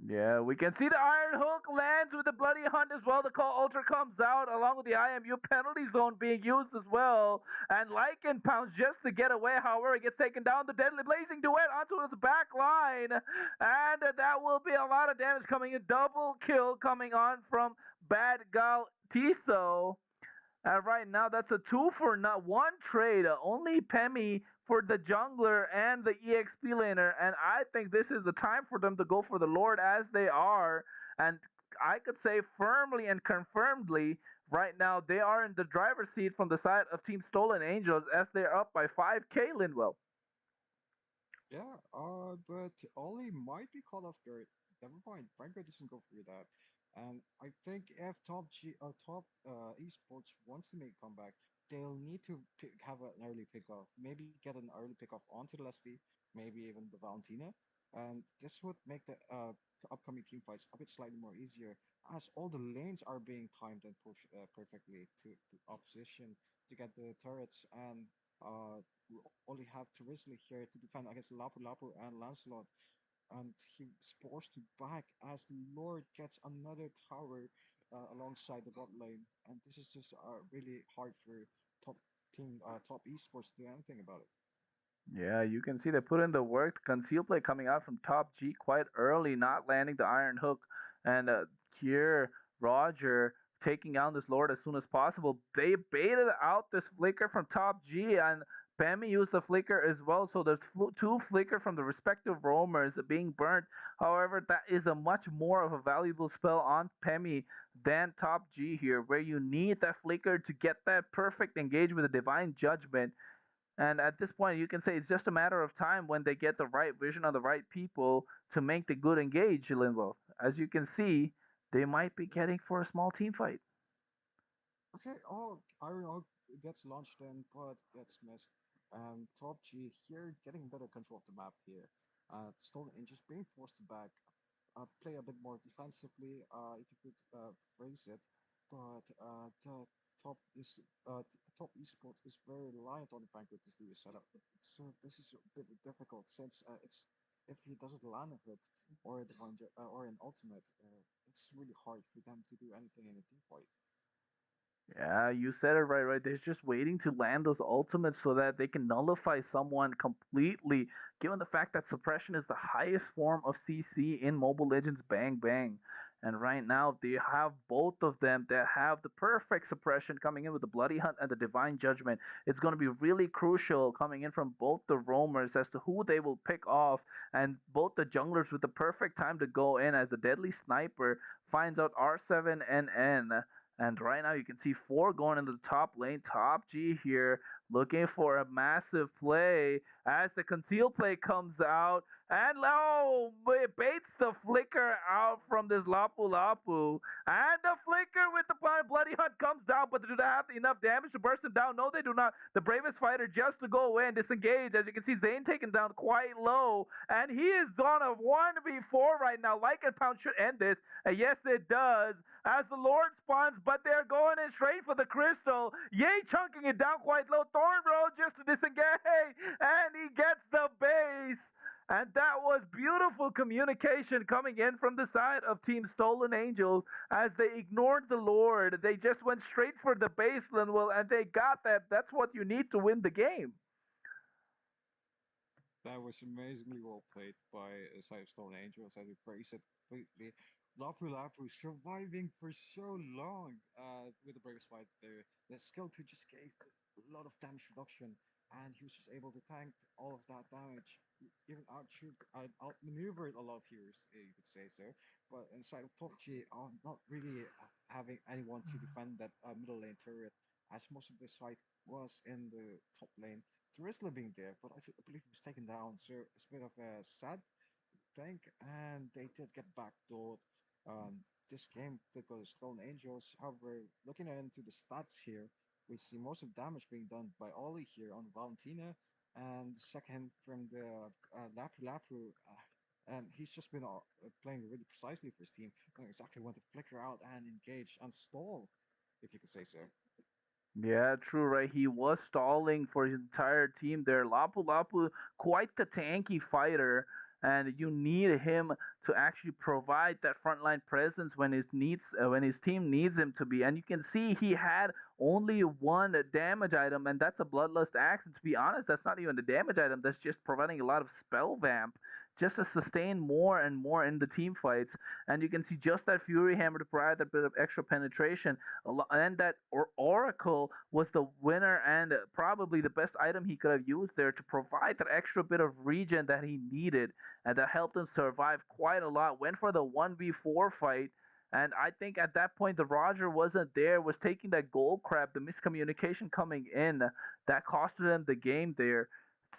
Yeah, we can see the Iron Hook lands with the Bloody Hunt as well. The Call Ultra comes out along with the IMU penalty zone being used as well. And Lycan pounds just to get away. However, it gets taken down. The Deadly Blazing Duet onto the back line. And that will be a lot of damage coming in. Double kill coming on from Bad Gal Tiso. Right now, that's a two for not one trade. Only Pemi for the jungler and the EXP laner. And I think this is the time for them to go for the Lord as they are. And I could say firmly and confirmedly right now they are in the driver's seat from the side of Team Stolen Angels as they're up by 5K, Linwell. Yeah, but Ollie might be caught off guard. Never mind, Franco doesn't go for that. And I think if top esports wants to make a comeback, they'll need to have an early pickoff. Maybe get an early pickoff onto the Leslie, maybe even the Valentina, and this would make the upcoming team fights a bit slightly more easier, as all the lanes are being timed and pushed perfectly to opposition to get the turrets and we only have Terizli here to defend against Lapu Lapu and Lancelot, and he's forced to back as Lord gets another tower alongside the bot lane, and this is just really hard for top top esports to do anything about it. Yeah, you can see they put in the work. Conceal play coming out from top G quite early, not landing the Iron Hook. And here, Roger taking down this Lord as soon as possible. They baited out this flicker from top G, and Pammy used the flicker as well. So there's two flicker from the respective roamers being burnt. However, that is a much more of a valuable spell on Pemmy than top G here, where you need that flicker to get that perfect engage with a divine judgment. And at this point, you can say it's just a matter of time when they get the right vision on the right people to make the good engage, Linwell. As you can see, they might be getting for a small team fight. Okay, oh, Iron Hog gets launched in, but gets missed. Top G here getting better control of the map here. Stolen Angels being forced to back, play a bit more defensively, if you could phrase it. But the top is top esports is very reliant on the Vanguard to do his setup. So this is a bit difficult since it's if he doesn't land a hook or a or an ultimate, it's really hard for them to do anything in a team fight. Yeah, you said it right. They're just waiting to land those ultimates so that they can nullify someone completely, given the fact that suppression is the highest form of CC in Mobile Legends Bang Bang. And right now, they have both of them that have the perfect suppression coming in with the Bloody Hunt and the Divine Judgment. It's going to be really crucial coming in from both the roamers as to who they will pick off, and both the junglers with the perfect time to go in as the Deadly Sniper finds out R7NN. And right now you can see four going into the top lane. Top G here looking for a massive play as the conceal play comes out. And oh, it baits the flicker out from this Lapu Lapu. And the flicker with the Bloody Hunt comes down, but do they have enough damage to burst him down? No, they do not. The bravest fighter just to go away and disengage. As you can see, Zane taken down quite low. And he is on a 1v4 right now. Like and Pound should end this. And yes, it does as the Lord spawns, but they're going in straight for the crystal. Yay, chunking it down quite low. Thornbro just to disengage, and he gets the base. And that was beautiful communication coming in from the side of Team Stolen Angels as they ignored the Lord. They just went straight for the baseline, well, and they got that. That's what you need to win the game. That was amazingly well played by Side of Stone Angels, as you phrased it completely. Lapu Lapu surviving for so long with the Bravest fight there. The skill to just gave a lot of damage reduction, and he was just able to tank all of that damage. Even outmaneuvered a lot of heroes, you could say so. But inside of top G, not really having anyone to defend that middle lane turret, as most of the side was in the top lane. Terizla being there, but I believe he was taken down, so it's a bit of a sad thing. And they did get backdoored. This game did go to Stone Angels. However, looking into the stats here, we see most of the damage being done by Ollie here on Valentina, and the second from the Lapu Lapu. And he's just been playing really precisely for his team, knowing exactly when to flicker out and engage and stall, if you could say so. Yeah, true, right? He was stalling for his entire team there. Lapu Lapu, quite the tanky fighter, and you need him to actually provide that frontline presence when his team needs him to be. And you can see he had only one damage item, and that's a Bloodlust Axe. And to be honest, that's not even the damage item. That's just providing a lot of spell vamp, just to sustain more and more in the team fights. And you can see just that Fury Hammer to provide that bit of extra penetration and that Oracle was the winner and probably the best item he could have used there to provide that extra bit of regen that he needed, and that helped him survive quite a lot. Went for the 1v4 fight, and I think at that point the Roger wasn't there, was taking that gold crab, the miscommunication coming in that costed him the game there.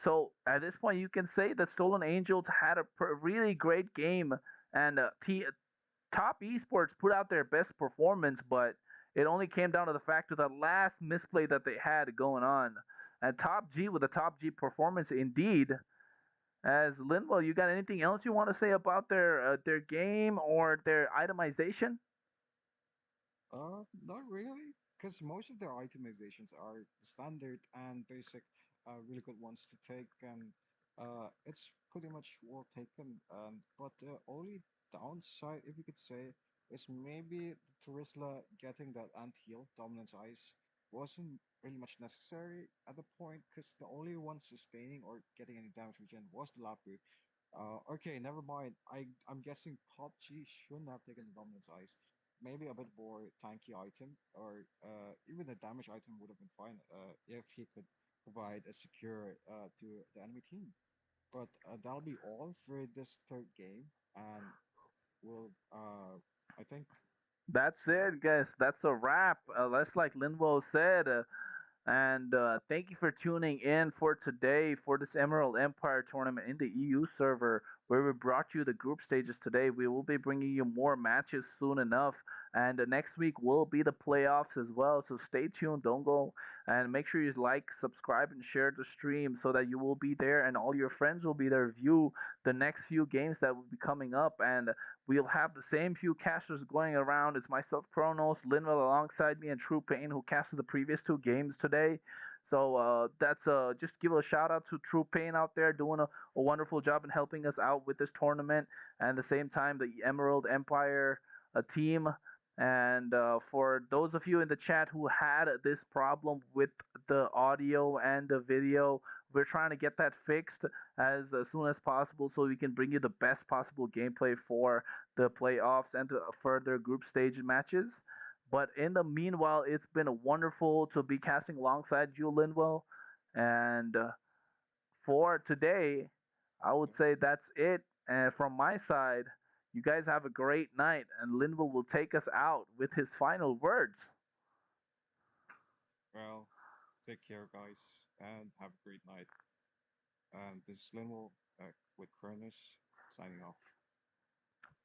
So at this point, you can say that Stolen Angels had a really great game, and Top Esports put out their best performance, but it only came down to the fact of the last misplay that they had going on. And Top G with a Top G performance indeed. As Linwell, you got anything else you want to say about their game or their itemization? Not really, because most of their itemizations are standard and basic, really good ones to take, and it's pretty much well taken. But the only downside, if you could say, is maybe the Terisla getting that anti-heal dominance ice wasn't really much necessary at the point, because the only one sustaining or getting any damage regen was the Lapu. Okay, never mind. I'm guessing Top G shouldn't have taken the Dominance Ice. Maybe a bit more tanky item, or even a damage item would have been fine if he could provide a secure to the enemy team. But that'll be all for this third game, and we'll I think That's that's a wrap. it, guys. That's a wrap. That's like Linwell said. And thank you for tuning in for today for this Emerald Empire tournament in the EU server where we brought you the group stages today. We will be bringing you more matches soon enough. And next week will be the playoffs as well. So stay tuned. Don't go. And make sure you like, subscribe, and share the stream so that you will be there and all your friends will be there to view the next few games that will be coming up. And we'll have the same few casters going around. It's myself, Kronos, Linville alongside me, and True Pain, who casted the previous two games today. So that's just give a shout out to True Pain out there doing a wonderful job in helping us out with this tournament, and at the same time the Emerald Empire team. And for those of you in the chat who had this problem with the audio and the video, we're trying to get that fixed as soon as possible so we can bring you the best possible gameplay for the playoffs and the further group stage matches. But in the meanwhile, it's been wonderful to be casting alongside you, Linwell. And for today, I would say that's it. And from my side, you guys have a great night. And Linwell will take us out with his final words. Well, take care, guys, and have a great night. And this is Linwell with Cronus signing off.